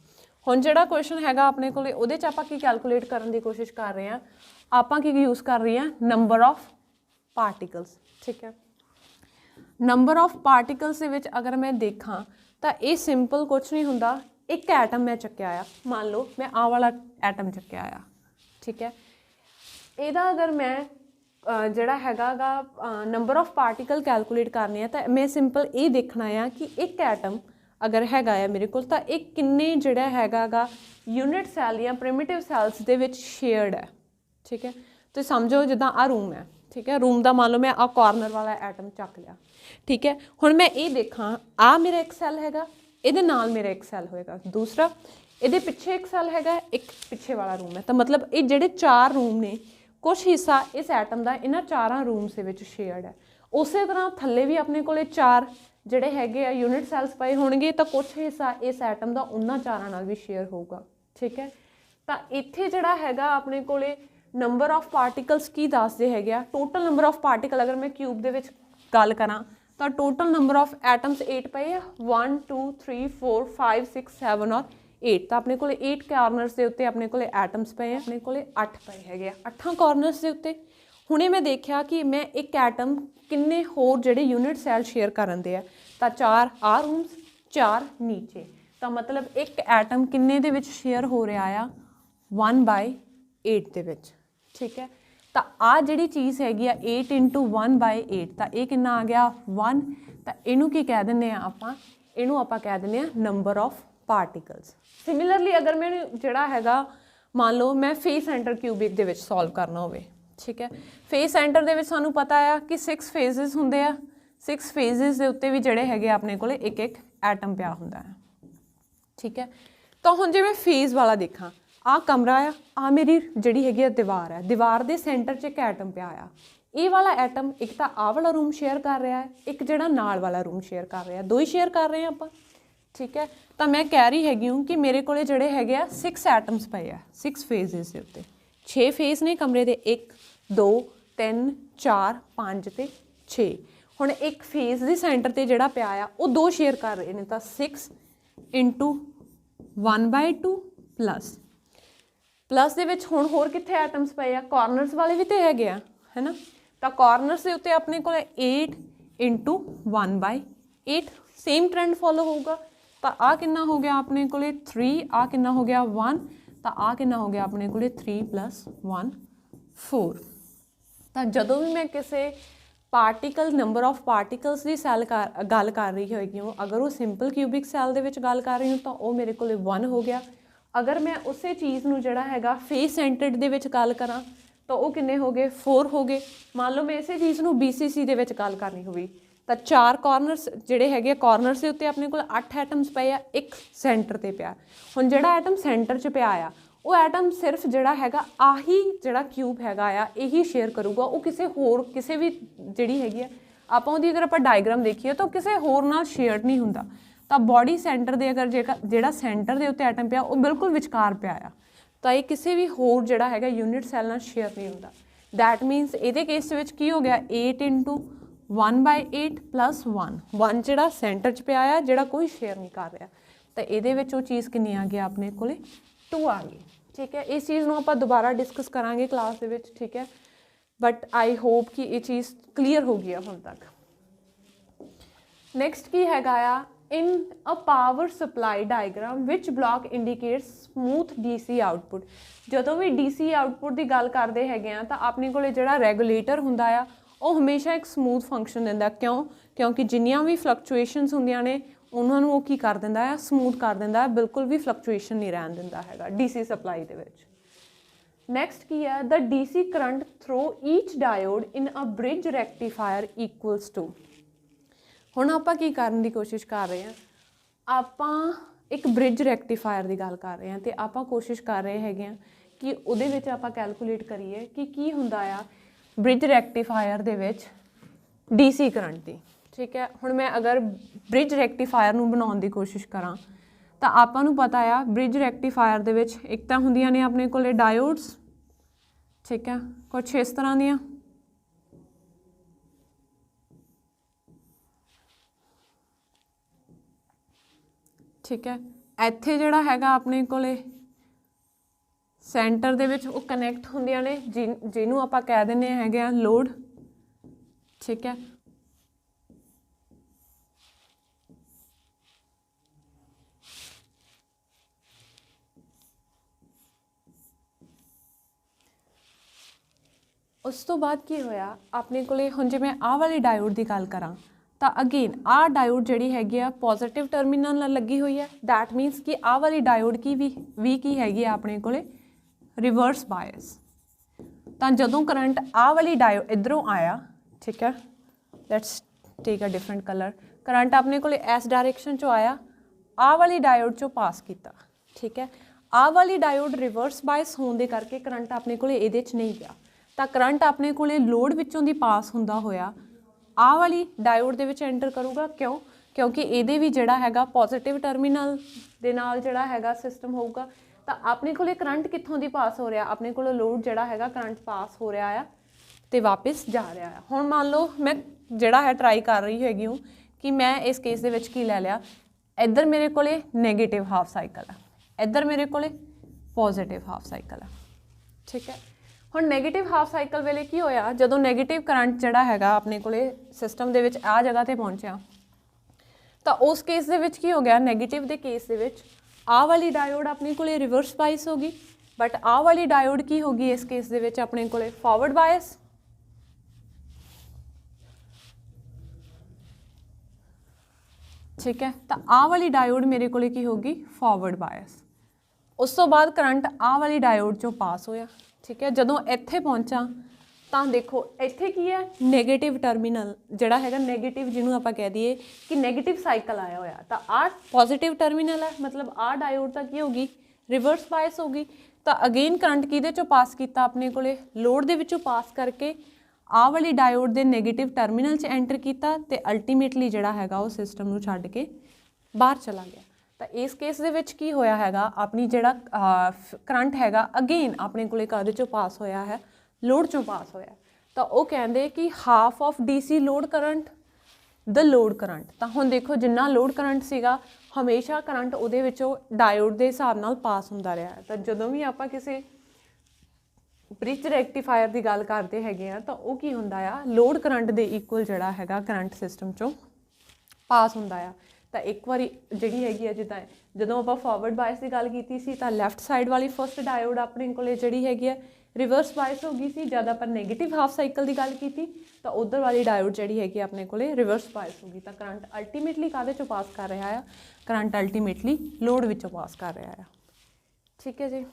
ਹੁਣ ਜਿਹੜਾ ਕੁਐਸਚਨ ਹੈਗਾ ਆਪਣੇ ਕੋਲੇ ਉਹਦੇ 'ਚ ਆਪਾਂ ਕੀ ਕੈਲਕੂਲੇਟ ਕਰਨ ਦੀ ਕੋਸ਼ਿਸ਼ ਕਰ ਰਹੇ ਹਾਂ, ਆਪਾਂ ਕੀ ਯੂਜ਼ ਕਰ ਰਹੇ ਹਾਂ, ਨੰਬਰ ਆਫ ਪਾਰਟੀਕਲਸ, ਠੀਕ ਹੈ। ਨੰਬਰ ਆਫ ਪਾਰਟੀਕਲਸ ਦੇ ਵਿੱਚ ਅਗਰ ਮੈਂ ਦੇਖਾਂ ਤਾਂ ਇਹ ਸਿੰਪਲ ਕੁਛ ਨਹੀਂ ਹੁੰਦਾ, ਇੱਕ ਐਟਮ ਮੈਂ ਚੱਕਿਆ ਆ, ਮੰਨ ਲਓ ਮੈਂ ਆਹ ਵਾਲਾ ਐਟਮ ਚੱਕਿਆ ਆ, ਠੀਕ ਹੈ। ਇਹਦਾ ਅਗਰ ਮੈਂ ਜਿਹੜਾ ਹੈਗਾ ਗਾ ਨੰਬਰ ਆਫ ਪਾਰਟੀਕਲ ਕੈਲਕੂਲੇਟ ਕਰਨੇ ਆ ਤਾਂ ਮੈਂ ਸਿੰਪਲ ਇਹ ਦੇਖਣਾ ਆ ਕਿ ਇੱਕ ਐਟਮ ਅਗਰ ਹੈਗਾ ਆ ਮੇਰੇ ਕੋਲ ਤਾਂ ਇਹ ਕਿੰਨੇ ਜਿਹੜਾ ਹੈਗਾ ਗਾ ਯੂਨਿਟ ਸੈੱਲ ਜਾਂ ਪ੍ਰਿਮਿਟਿਵ ਸੈੱਲਸ ਦੇ ਵਿੱਚ ਸ਼ੇਅਰਡ ਹੈ, ਠੀਕ ਹੈ। ਤੁਸੀਂ ਸਮਝੋ ਜਿੱਦਾਂ ਆਹ ਰੂਮ ਹੈ, ਠੀਕ ਹੈ। ਰੂਮ ਦਾ ਮੰਨ ਲਓ ਮੈਂ ਆਹ ਕਾਰਨਰ ਵਾਲਾ ਐਟਮ ਚੱਕ ਲਿਆ, ਠੀਕ ਹੈ। ਹੁਣ ਮੈਂ ਇਹ ਦੇਖਾਂ ਆਹ ਮੇਰਾ ਇੱਕ ਸੈੱਲ ਹੈਗਾ, ਇਹਦੇ ਨਾਲ ਮੇਰਾ ਇੱਕ ਸੈੱਲ ਹੋਏਗਾ, ਦੂਸਰਾ ਇਹਦੇ ਪਿੱਛੇ ਇੱਕ ਸੈੱਲ ਹੈਗਾ, ਇੱਕ ਪਿੱਛੇ ਵਾਲਾ ਰੂਮ ਹੈ। ਤਾਂ ਮਤਲਬ ਇਹ ਜਿਹੜੇ 4 ਰੂਮ ਨੇ, ਕੁਛ ਹਿੱਸਾ ਇਸ ਐਟਮ ਦਾ ਇਹਨਾਂ 4 ਰੂਮਸ ਦੇ ਵਿੱਚ ਸ਼ੇਅਰਡ ਹੈ। ਉਸੇ ਤਰ੍ਹਾਂ ਥੱਲੇ ਵੀ ਆਪਣੇ ਕੋਲੇ 4 ਜਿਹੜੇ ਹੈਗੇ ਆ ਯੂਨਿਟ ਸੈੱਲਸ ਪਏ ਹੋਣਗੇ, ਤਾਂ ਕੁਛ ਹਿੱਸਾ ਇਸ ਐਟਮ ਦਾ ਉਹਨਾਂ 4 ਨਾਲ ਵੀ ਸ਼ੇਅਰ ਹੋਊਗਾ, ਠੀਕ ਹੈ। ਤਾਂ ਇੱਥੇ ਜਿਹੜਾ ਹੈਗਾ ਆਪਣੇ ਕੋਲੇ ਨੰਬਰ ਆਫ ਪਾਰਟੀਕਲਸ ਕੀ ਦੱਸਦੇ ਹੈਗੇ ਆ, ਟੋਟਲ ਨੰਬਰ ਆਫ ਪਾਰਟੀਕਲ ਅਗਰ ਮੈਂ ਕਿਊਬ ਦੇ ਵਿੱਚ ਗੱਲ ਕਰਾਂ ਤਾਂ ਟੋਟਲ ਨੰਬਰ ਆਫ ਐਟਮਸ 8 ਪਏ ਆ, 1 2 3 4 5 6 7 ਔਰ 8। ਤਾਂ ਆਪਣੇ ਕੋਲੇ 8 ਕਾਰਨਰਸ ਦੇ ਉੱਤੇ ਆਪਣੇ ਕੋਲੇ ਐਟਮਸ ਪਏ ਆ, ਆਪਣੇ ਕੋਲੇ 8 ਪਏ ਹੈਗੇ ਆ 8 ਕਾਰਨਰਸ ਦੇ ਉੱਤੇ। ਹੁਣੇ ਮੈਂ ਦੇਖਿਆ ਕਿ ਮੈਂ ਇੱਕ ਐਟਮ ਕਿੰਨੇ ਹੋਰ ਜਿਹੜੇ ਯੂਨਿਟ ਸੈੱਲ ਸ਼ੇਅਰ ਕਰਨ ਦੇ ਆ, ਤਾਂ 4 ਆਹ ਰੂਮਸ, 4 ਨੀਚੇ। ਤਾਂ ਮਤਲਬ ਇੱਕ ਐਟਮ ਕਿੰਨੇ ਦੇ ਵਿੱਚ ਸ਼ੇਅਰ ਹੋ ਰਿਹਾ ਆ, 1/8 ਦੇ ਵਿੱਚ, ਠੀਕ ਹੈ। ਤਾਂ ਆਹ ਜਿਹੜੀ ਚੀਜ਼ ਹੈਗੀ ਆ 8 × 1/8, ਤਾਂ ਇਹ ਕਿੰਨਾ ਆ ਗਿਆ 1। ਤਾਂ ਇਹਨੂੰ ਕੀ ਕਹਿ ਦਿੰਦੇ ਆ ਆਪਾਂ, ਇਹਨੂੰ ਆਪਾਂ ਕਹਿ ਦਿੰਦੇ ਆ ਨੰਬਰ ਆਫ ਪਾਰਟੀਕਲਸ। ਸਿਮਿਲਰਲੀ ਅਗਰ ਮੈਨੂੰ ਜਿਹੜਾ ਹੈਗਾ ਮੰਨ ਲਓ ਮੈਂ ਫੇਸ ਸੈਂਟਰ ਕਿਊਬਿਕ ਦੇ ਵਿੱਚ ਸੋਲਵ ਕਰਨਾ ਹੋਵੇ, ਠੀਕ ਹੈ। ਫੇਸ ਸੈਂਟਰ ਦੇ ਵਿੱਚ ਸਾਨੂੰ ਪਤਾ ਆ ਕਿ 6 ਫੇਜ਼ਸ ਹੁੰਦੇ ਆ, 6 ਫੇਜ਼ਸ ਦੇ ਉੱਤੇ ਵੀ ਜਿਹੜੇ ਹੈਗੇ ਆਪਣੇ ਕੋਲੇ ਇੱਕ ਇੱਕ ਐਟਮ ਪਿਆ ਹੁੰਦਾ ਹੈ, ਠੀਕ ਹੈ। ਤਾਂ ਹੁਣ ਜੇ ਮੈਂ ਫੇਜ਼ ਵਾਲਾ ਦੇਖਾਂ, ਆਹ ਕਮਰਾ ਆ, ਆਹ ਮੇਰੀ ਜਿਹੜੀ ਹੈਗੀ ਆ ਦੀਵਾਰ ਹੈ, ਦੀਵਾਰ ਦੇ ਸੈਂਟਰ 'ਚ ਇੱਕ ਐਟਮ ਪਿਆ ਆ। ਇਹ ਵਾਲਾ ਐਟਮ ਇੱਕ ਤਾਂ ਆਹ ਵਾਲਾ ਰੂਮ ਸ਼ੇਅਰ ਕਰ ਰਿਹਾ ਹੈ, ਇੱਕ ਜਿਹੜਾ ਨਾਲ ਵਾਲਾ ਰੂਮ ਸ਼ੇਅਰ ਕਰ ਰਿਹਾ, 2 ਹੀ ਸ਼ੇਅਰ ਕਰ ਰਹੇ ਹਾਂ ਆਪਾਂ, ठीक है। तो मैं कह रही हैगी हूँ कि मेरे को जोड़े है 6 एटम्स पे है 6 फेजिस के उत्ते 6 फेज ने कमरे के 1 2 3 4 5 ते 6 हुण एक फेज के सेंटर ते जिहड़ा पिया आ वो 2 शेयर कर रहे हैं तो 6 इंटू 1/2 प्लस प्लस दे विच हुण होर कित्थे एटम्स पे आ कॉर्नरस वाले भी तो है ना। तो कॉर्नरस के उत्ते अपने को 8 इंटू 1/8 सेम ट्रेंड फॉलो होगा। तो आ कितना हो गया अपने को 3 आ कितना हो गया 1 तो आ कितना हो गया अपने को 3 + 1 4। तो जदों भी मैं किसी पार्टिकल नंबर ऑफ पार्टिकल्स की सैल गल कर रही होगी हूँ अगर वो सिंपल क्यूबिक सैल दे विच गल कर रही हूँ तो वो मेरे को 1 हो गया। अगर मैं उस चीज़ नूं जिहड़ा हैगा फेस सेंटर्ड दे विच गल करा तो वो किन्ने हो गए 4 हो गए। मान लो मैं इस चीज़ नूं BCC दे विच गल करनी होगी तो 4 कॉर्नरस जिहड़े हैगे कॉर्नरस के उत्ते अपने को 8 एटम्स पे आ एक सेंटर ते पिया। हुण जिहड़ा एटम सेंटर च पिया आ वो एटम सिर्फ जिहड़ा हैगा आही जिहड़ा क्यूब हैगा आ यही शेयर करूगा वो किसी होर किसी भी जिहड़ी हैगी आपां उहदी अगर आपां डायग्राम देखिए तो किसी होर नाल शेयर नहीं हुंदा। तो बॉडी सेंटर दे अगर जिहड़ा सेंटर दे उत्ते एटम पिया वो बिल्कुल विचकार पिया आ तो ये किसी भी होर जिहड़ा हैगा यूनिट सैल नाल शेयर नहीं हुंदा। दैट मीनस इहदे केस विच की हो गया 8 इंटू 1/8 प्लस 1 जिहड़ा सेंटर च पिया आ जिहड़ा कोई शेयर नहीं कर रहा तो इहदे विच वो चीज़ कितनी आ गई अपने कोले 2 आ गई। ठीक है इस चीज़ को आप दोबारा डिस्कस करांगे क्लास दे विच। ठीक है बट आई होप कि ये चीज़ क्लीयर हो गई हुण तक। नैक्सट की हैगा आ in a power supply diagram which block indicates smooth DC output. जदों भी DC आउटपुट की गल करते हैं तो अपने को जिहड़ा रेगूलेटर हुंदा आ वो हमेशा एक स्मूथ फंक्शन दिंदा। क्यों क्योंकि जिन्नियां भी फ्लक्चुएशनस हुंदियां ने उन्होंने वो की कर दिंदा है स्मूथ कर दिंदा है बिल्कुल भी फ्लक्चुएशन नहीं रहन दिंदा हैगा DC सप्लाई दे विच। नैक्सट की है the DC current through each diode in a bridge rectifier equals to. हुण आपां की करन दी कोशिश कर रहे हैं आपां एक ब्रिज रैक्टिफायर की गल कर रहे हैं तो आपां कोशिश कर रहे हैं कि उहदे विच आपां कैलकुलेट करिए कि की हुंदा आ ब्रिज रैक्टिफायर दे विच DC करंट दी। ठीक है हुण मैं अगर ब्रिज रैक्टिफायर नूं बनाउण दी कोशिश करा तो आपां नूं पता आ ब्रिज रैक्टिफायर दे विच एक तां हुंदियां ने अपने कोले डायोड्स। ठीक है कुछ इस तरह दियां ठीक है इत्थे जिहड़ा हैगा अपने कोले सेंटर दे विच वो कनैक्ट हुंदियां ने जिन्हों आपां कह दिंदे हैगे आ लोड। ठीक है उस तो बाद की होया अपने कोले हुण जे मैं आह वाली डायोड की गल करां तो अगेन आ डायोड जिहड़ी हैगी आ पॉजिटिव टर्मिनल नाल लगी हुई है। दैट मीनस कि आह वाली डायोड की भी की हैगी आ अपने कोले रिवर्स बायस। तो जदों करंट आह वाली डायोड इधरों आया ठीक है let's take a different colour current अपने कोले इस डायरेक्शन चो आया आह वाली डायोड चो पास किया। ठीक है आह वाली डायोड रिवर्स बायस होने करके करंट अपने कोले इहदे च नहीं गया तो करंट अपने कोले लोड विचों दी पास हुंदा होया आह वाली डायोड दे विच एंटर करूगा। क्यों क्योंकि इहदे भी जिहड़ा हैगा पॉजिटिव टर्मिनल दे नाल जिहड़ा हैगा सिस्टम होऊगा तो अपने कोले करंट कित्थों दी पास हो रहा अपने कोले लोड जिहड़ा हैगा करंट पास हो रहा है तो वापस जा रहा है। हुण मान लो मैं जिहड़ा है ट्राई कर रही हैगी हूँ कि मैं इस केस दे विच की लै लिया इधर मेरे कोले नैगेटिव हाफ साइकिल है इधर मेरे कोले पॉजिटिव हाफ साइकिल है। ठीक है हुण नैगेटिव हाफ साइकिल वेले की होया जदों नैगेटिव करंट जिहड़ा हैगा अपने कोले सिस्टम दे विच आ जगह ते पहुंचा तो उस केस दे विच की हो गया नैगेटिव दे केस दे विच आ वाली डायोड अपने कोले रिवर्स बायस होगी बट आ वाली डायोड की होगी इस केस दे विच अपने कोले फॉरवर्ड बायस। ठीक है तो आ वाली डायोड मेरे कोले की होगी फॉरवर्ड बायस। उस तो बाद करंट आ वाली डायोड चों पास होया। ठीक है जदों इत्थे पहुंचा तो देखो इत्थे की है नैगेटिव टर्मिनल जिहड़ा हैगा नैगेटिव जिन्हों आपां कह दईए कि नैगेटिव साइकिल आया होया तो आ पॉजिटिव टर्मिनल है मतलब आ डायोड तक की होगी रिवर्स बायस होगी। तो अगेन करंट किहदे चों पास किया अपने कोले लोड दे विचों पास करके आ वाली डायोड दे नैगेटिव टर्मिनल च एंटर किया तो अल्टीमेटली जिहड़ा हैगा वो सिस्टम नूं छड्ड के ਬਾਹਰ ਚਲਾ ਗਿਆ। ਤਾਂ ਇਸ ਕੇਸ ਦੇ ਵਿੱਚ ਕੀ ਹੋਇਆ ਹੈਗਾ, ਆਪਣੀ ਜਿਹੜਾ ਕਰੰਟ ਹੈਗਾ ਅਗੇਨ ਆਪਣੇ ਕੋਲੇ ਕਾਹਦੇ ਚੋਂ ਪਾਸ ਹੋਇਆ ਹੈ, ਲੋਡ ਚੋਂ ਪਾਸ ਹੋਇਆ। ਤਾਂ ਉਹ ਕਹਿੰਦੇ ਕਿ half of DC load current the load current. ਤਾਂ ਹੁਣ ਦੇਖੋ ਜਿੰਨਾ ਲੋਡ ਕਰੰਟ ਸੀਗਾ ਹਮੇਸ਼ਾ ਕਰੰਟ ਉਹਦੇ ਵਿੱਚੋਂ ਡਾਇਓਡ ਦੇ ਹਿਸਾਬ ਨਾਲ ਪਾਸ ਹੁੰਦਾ ਰਿਹਾ। ਤਾਂ ਜਦੋਂ ਵੀ ਆਪਾਂ ਕਿਸੇ ਬ੍ਰਿਜ ਰੈਕਟੀਫਾਇਰ ਦੀ ਗੱਲ ਕਰਦੇ ਹੈਗੇ ਆ ਤਾਂ ਉਹ ਕੀ ਹੁੰਦਾ ਆ, ਲੋਡ ਕਰੰਟ ਦੇ ਇਕੁਅਲ ਜਿਹੜਾ ਹੈਗਾ ਕਰੰਟ ਸਿਸਟਮ ਚੋਂ ਪਾਸ ਹੁੰਦਾ ਆ। ਤਾਂ ਇੱਕ ਵਾਰੀ ਜਿਹੜੀ ਹੈਗੀ ਆ, ਜਿੱਦਾਂ ਜਦੋਂ ਆਪਾਂ ਫਾਰਵਰਡ ਬਾਇਸ ਦੀ ਗੱਲ ਕੀਤੀ ਸੀ ਤਾਂ ਲੈਫਟ ਸਾਈਡ ਵਾਲੀ ਫਸਟ ਡਾਇਓਡ ਆਪਣੇ ਕੋਲੇ ਜਿਹੜੀ ਹੈਗੀ ਆ ਰਿਵਰਸ ਬਾਇਸ ਹੋ ਗਈ ਸੀ। ਜਦ ਆਪਾਂ ਨੈਗੇਟਿਵ ਹਾਫ ਸਾਈਕਲ ਦੀ ਗੱਲ ਕੀਤੀ ਤਾਂ ਉਧਰ ਵਾਲੀ ਡਾਇਓਡ ਜਿਹੜੀ ਹੈਗੀ ਆਪਣੇ ਕੋਲੇ ਰਿਵਰਸ ਬਾਇਸ ਹੋ ਗਈ। ਤਾਂ ਕਰੰਟ ਅਲਟੀਮੇਟਲੀ ਕਾਹਦੇ ਚੋਂ ਪਾਸ ਕਰ ਰਿਹਾ ਆ, ਕਰੰਟ ਅਲਟੀਮੇਟਲੀ ਲੋਡ ਵਿੱਚੋਂ ਪਾਸ ਕਰ ਰਿਹਾ ਆ। ਠੀਕ ਹੈ ਜੀ।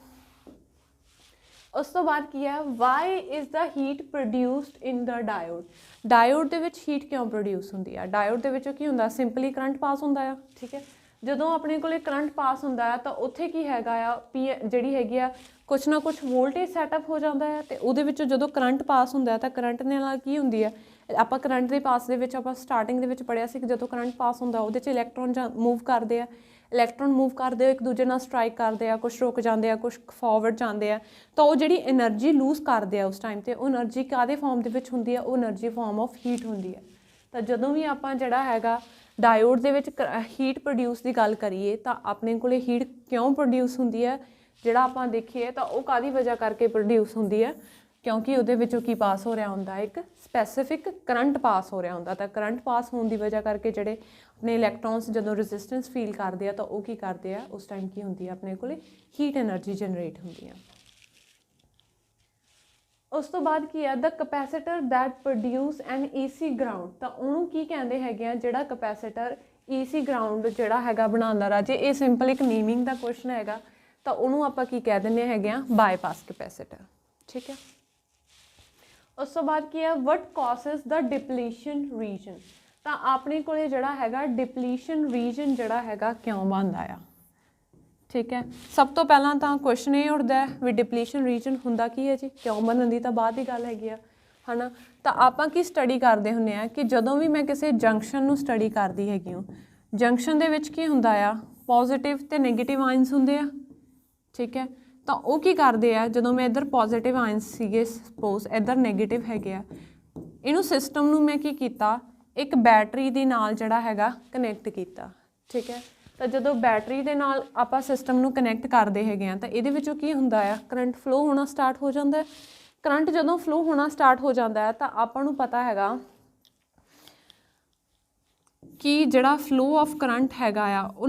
ਉਸ ਤੋਂ ਬਾਅਦ ਕੀ ਹੈ, Y is the heat produced in the diode. Diode ਦੇ ਵਿੱਚ ਹੀਟ ਕਿਉਂ ਪ੍ਰੋਡਿਊਸ ਹੁੰਦੀ ਆ? ਡਾਇਓਡ ਦੇ ਵਿੱਚੋਂ ਕੀ ਹੁੰਦਾ, ਸਿੰਪਲੀ ਕਰੰਟ ਪਾਸ ਹੁੰਦਾ ਆ। ਠੀਕ ਹੈ, ਜਦੋਂ ਆਪਣੇ ਕੋਲੇ ਕਰੰਟ ਪਾਸ ਹੁੰਦਾ ਆ ਤਾਂ ਉੱਥੇ ਕੀ ਹੈਗਾ ਆ, ਜਿਹੜੀ ਹੈਗੀ ਆ ਕੁਛ ਨਾ ਕੁਛ ਵੋਲਟੇਜ ਸੈਟਅਪ ਹੋ ਜਾਂਦਾ ਹੈ। ਅਤੇ ਉਹਦੇ ਵਿੱਚੋਂ ਜਦੋਂ ਕਰੰਟ ਪਾਸ ਹੁੰਦਾ ਤਾਂ ਕਰੰਟ ਦੇ ਨਾਲ ਕੀ ਹੁੰਦੀ ਆ, ਆਪਾਂ ਕਰੰਟ ਦੇ ਪਾਸ ਦੇ ਵਿੱਚ ਆਪਾਂ ਸਟਾਰਟਿੰਗ ਦੇ ਵਿੱਚ ਪੜ੍ਹਿਆ ਸੀ ਕਿ ਜਦੋਂ ਕਰੰਟ ਪਾਸ ਹੁੰਦਾ ਉਹਦੇ 'ਚ ਇਲੈਕਟ੍ਰੋਨ ਮੂਵ ਕਰਦੇ ਆ। ਇਲੈਕਟ੍ਰੋਨ ਮੂਵ ਕਰਦੇ ਹੋ ਇੱਕ ਦੂਜੇ ਨਾਲ ਸਟਰਾਈਕ ਕਰਦੇ ਆ, ਕੁਛ ਰੁਕ ਜਾਂਦੇ ਆ, ਕੁਛ ਫਾਰਵਰਡ ਜਾਂਦੇ ਆ। ਤਾਂ ਉਹ ਜਿਹੜੀ ਐਨਰਜੀ ਲੂਜ਼ ਕਰਦੇ ਆ ਉਸ ਟਾਈਮ 'ਤੇ, ਉਹ ਐਨਰਜੀ ਕਾਹਦੇ ਫਾਰਮ ਦੇ ਵਿੱਚ ਹੁੰਦੀ ਆ, ਉਹ ਐਨਰਜੀ ਫਾਰਮ ਆਫ ਹੀਟ ਹੁੰਦੀ ਹੈ। ਤਾਂ ਜਦੋਂ ਵੀ ਆਪਾਂ ਜਿਹੜਾ ਹੈਗਾ ਡਾਇਓਡ ਦੇ ਵਿੱਚ ਹੀਟ ਪ੍ਰੋਡਿਊਸ ਦੀ ਗੱਲ ਕਰੀਏ ਤਾਂ ਆਪਣੇ ਕੋਲੇ ਹੀਟ ਕਿਉਂ ਪ੍ਰੋਡਿਊਸ ਹੁੰਦੀ ਹੈ, ਜਿਹੜਾ ਆਪਾਂ ਦੇਖੀਏ ਤਾਂ ਉਹ ਕਾਹਦੀ ਵਜ੍ਹਾ ਕਰਕੇ ਪ੍ਰੋਡਿਊਸ ਹੁੰਦੀ ਹੈ, ਕਿਉਂਕਿ ਉਹਦੇ ਵਿੱਚੋਂ ਕੀ ਪਾਸ ਹੋ ਰਿਹਾ ਹੁੰਦਾ, ਇੱਕ ਸਪੈਸੀਫਿਕ ਕਰੰਟ ਪਾਸ ਹੋ ਰਿਹਾ ਹੁੰਦਾ। ਤਾਂ ਕਰੰਟ ਪਾਸ ਹੋਣ ਦੀ ਵਜ੍ਹਾ ਕਰਕੇ ਜਿਹੜੇ ਆਪਣੇ ਇਲੈਕਟ੍ਰੋਨਸ ਜਦੋਂ ਰੈਜ਼ਿਸਟੈਂਸ ਫੀਲ ਕਰਦੇ ਆ ਤਾਂ ਉਹ ਕੀ ਕਰਦੇ ਆ, ਉਸ ਟਾਈਮ ਕੀ ਹੁੰਦੀ ਆ, ਆਪਣੇ ਕੋਲੇ ਹੀਟ ਐਨਰਜੀ ਜਨਰੇਟ ਹੁੰਦੀ ਆ। ਉਸ ਤੋਂ ਬਾਅਦ ਕੀ ਹੈ, the capacitor that produce an AC ground. ਤਾਂ ਉਹਨੂੰ ਕੀ ਕਹਿੰਦੇ ਹੈਗੇ ਆ, ਜਿਹੜਾ ਕਪੈਸੀਟਰ ਏਸੀ ਗਰਾਊਂਡ ਜਿਹੜਾ ਹੈਗਾ ਬਣਾਉਂਦਾ ਰਾਜੇ, ਇਹ ਸਿੰਪਲ ਇੱਕ ਨੇਮਿੰਗ ਦਾ ਕੁਐਸਚਨ ਹੈਗਾ। ਤਾਂ ਉਹਨੂੰ ਆਪਾਂ ਕੀ ਕਹਿ ਦਿੰਦੇ ਹੈਗੇ ਆ, ਬਾਈਪਾਸ ਕਪੈਸੀਟਰ। ਠੀਕ ਹੈ। ਉਸ ਤੋਂ ਬਾਅਦ ਕੀ ਹੈ, ਵਟ ਕਾਜ਼ਸ ਦਾ ਡਿਪਲੀਸ਼ਨ ਰੀਜਨ। ਤਾਂ ਆਪਣੇ ਕੋਲੇ ਜਿਹੜਾ ਹੈਗਾ ਡਿਪਲੀਸ਼ਨ ਰੀਜਨ ਜਿਹੜਾ ਹੈਗਾ ਕਿਉਂ ਬਣਦਾ ਆ। ਠੀਕ ਹੈ, ਸਭ ਤੋਂ ਪਹਿਲਾਂ ਤਾਂ ਕੁਐਸਚਨ ਇਹ ਉੱਠਦਾ ਵੀ ਡਿਪਲੀਸ਼ਨ ਰੀਜਨ ਹੁੰਦਾ ਕੀ ਹੈ ਜੀ, ਕਿਉਂ ਬਣਨ ਦੀ ਤਾਂ ਬਾਅਦ ਦੀ ਗੱਲ ਹੈਗੀ ਆ, ਹੈ ਨਾ। ਤਾਂ ਆਪਾਂ ਕੀ ਸਟੱਡੀ ਕਰਦੇ ਹੁੰਦੇ ਆ ਕਿ ਜਦੋਂ ਵੀ ਮੈਂ ਕਿਸੇ ਜੰਕਸ਼ਨ ਨੂੰ ਸਟੱਡੀ ਕਰਦੀ ਹੈਗੀ ਹਾਂ, ਜੰਕਸ਼ਨ ਦੇ ਵਿੱਚ ਕੀ ਹੁੰਦਾ ਆ, ਪੋਜ਼ੀਟਿਵ ਅਤੇ ਨੈਗੇਟਿਵ ਆਇਨਸ ਹੁੰਦੇ ਆ। ਠੀਕ ਹੈ, ਤਾਂ ਉਹ ਕੀ ਕਰਦੇ ਆ, ਜਦੋਂ ਮੈਂ ਇੱਧਰ ਪੋਜ਼ੀਟਿਵ ਆਇਨਸ ਸੀਗੇ ਸਪੋਜ਼, ਇੱਧਰ ਨੈਗੇਟਿਵ ਹੈਗੇ ਆ, ਇਹਨੂੰ ਸਿਸਟਮ ਨੂੰ ਮੈਂ ਕੀ ਕੀਤਾ, ਇੱਕ ਬੈਟਰੀ ਦੇ ਨਾਲ ਜਿਹੜਾ ਹੈਗਾ ਕਨੈਕਟ ਕੀਤਾ। ਠੀਕ ਹੈ, ਤਾਂ ਜਦੋਂ ਬੈਟਰੀ ਦੇ ਨਾਲ ਆਪਾਂ ਸਿਸਟਮ ਨੂੰ ਕਨੈਕਟ ਕਰਦੇ ਹੈਗੇ ਆ ਤਾਂ ਇਹਦੇ ਵਿੱਚੋਂ ਕੀ ਹੁੰਦਾ ਆ, ਕਰੰਟ ਫਲੋ ਹੋਣਾ ਸਟਾਰਟ ਹੋ ਜਾਂਦਾ ਹੈ। ਕਰੰਟ ਜਦੋਂ ਫਲੋ ਹੋਣਾ ਸਟਾਰਟ ਹੋ ਜਾਂਦਾ ਹੈ ਤਾਂ ਆਪਾਂ ਨੂੰ ਪਤਾ ਹੈਗਾ ਕਿ ਜਿਹੜਾ ਫਲੋ ਆਫ ਕਰੰਟ ਹੈਗਾ ਆ, ਉਹ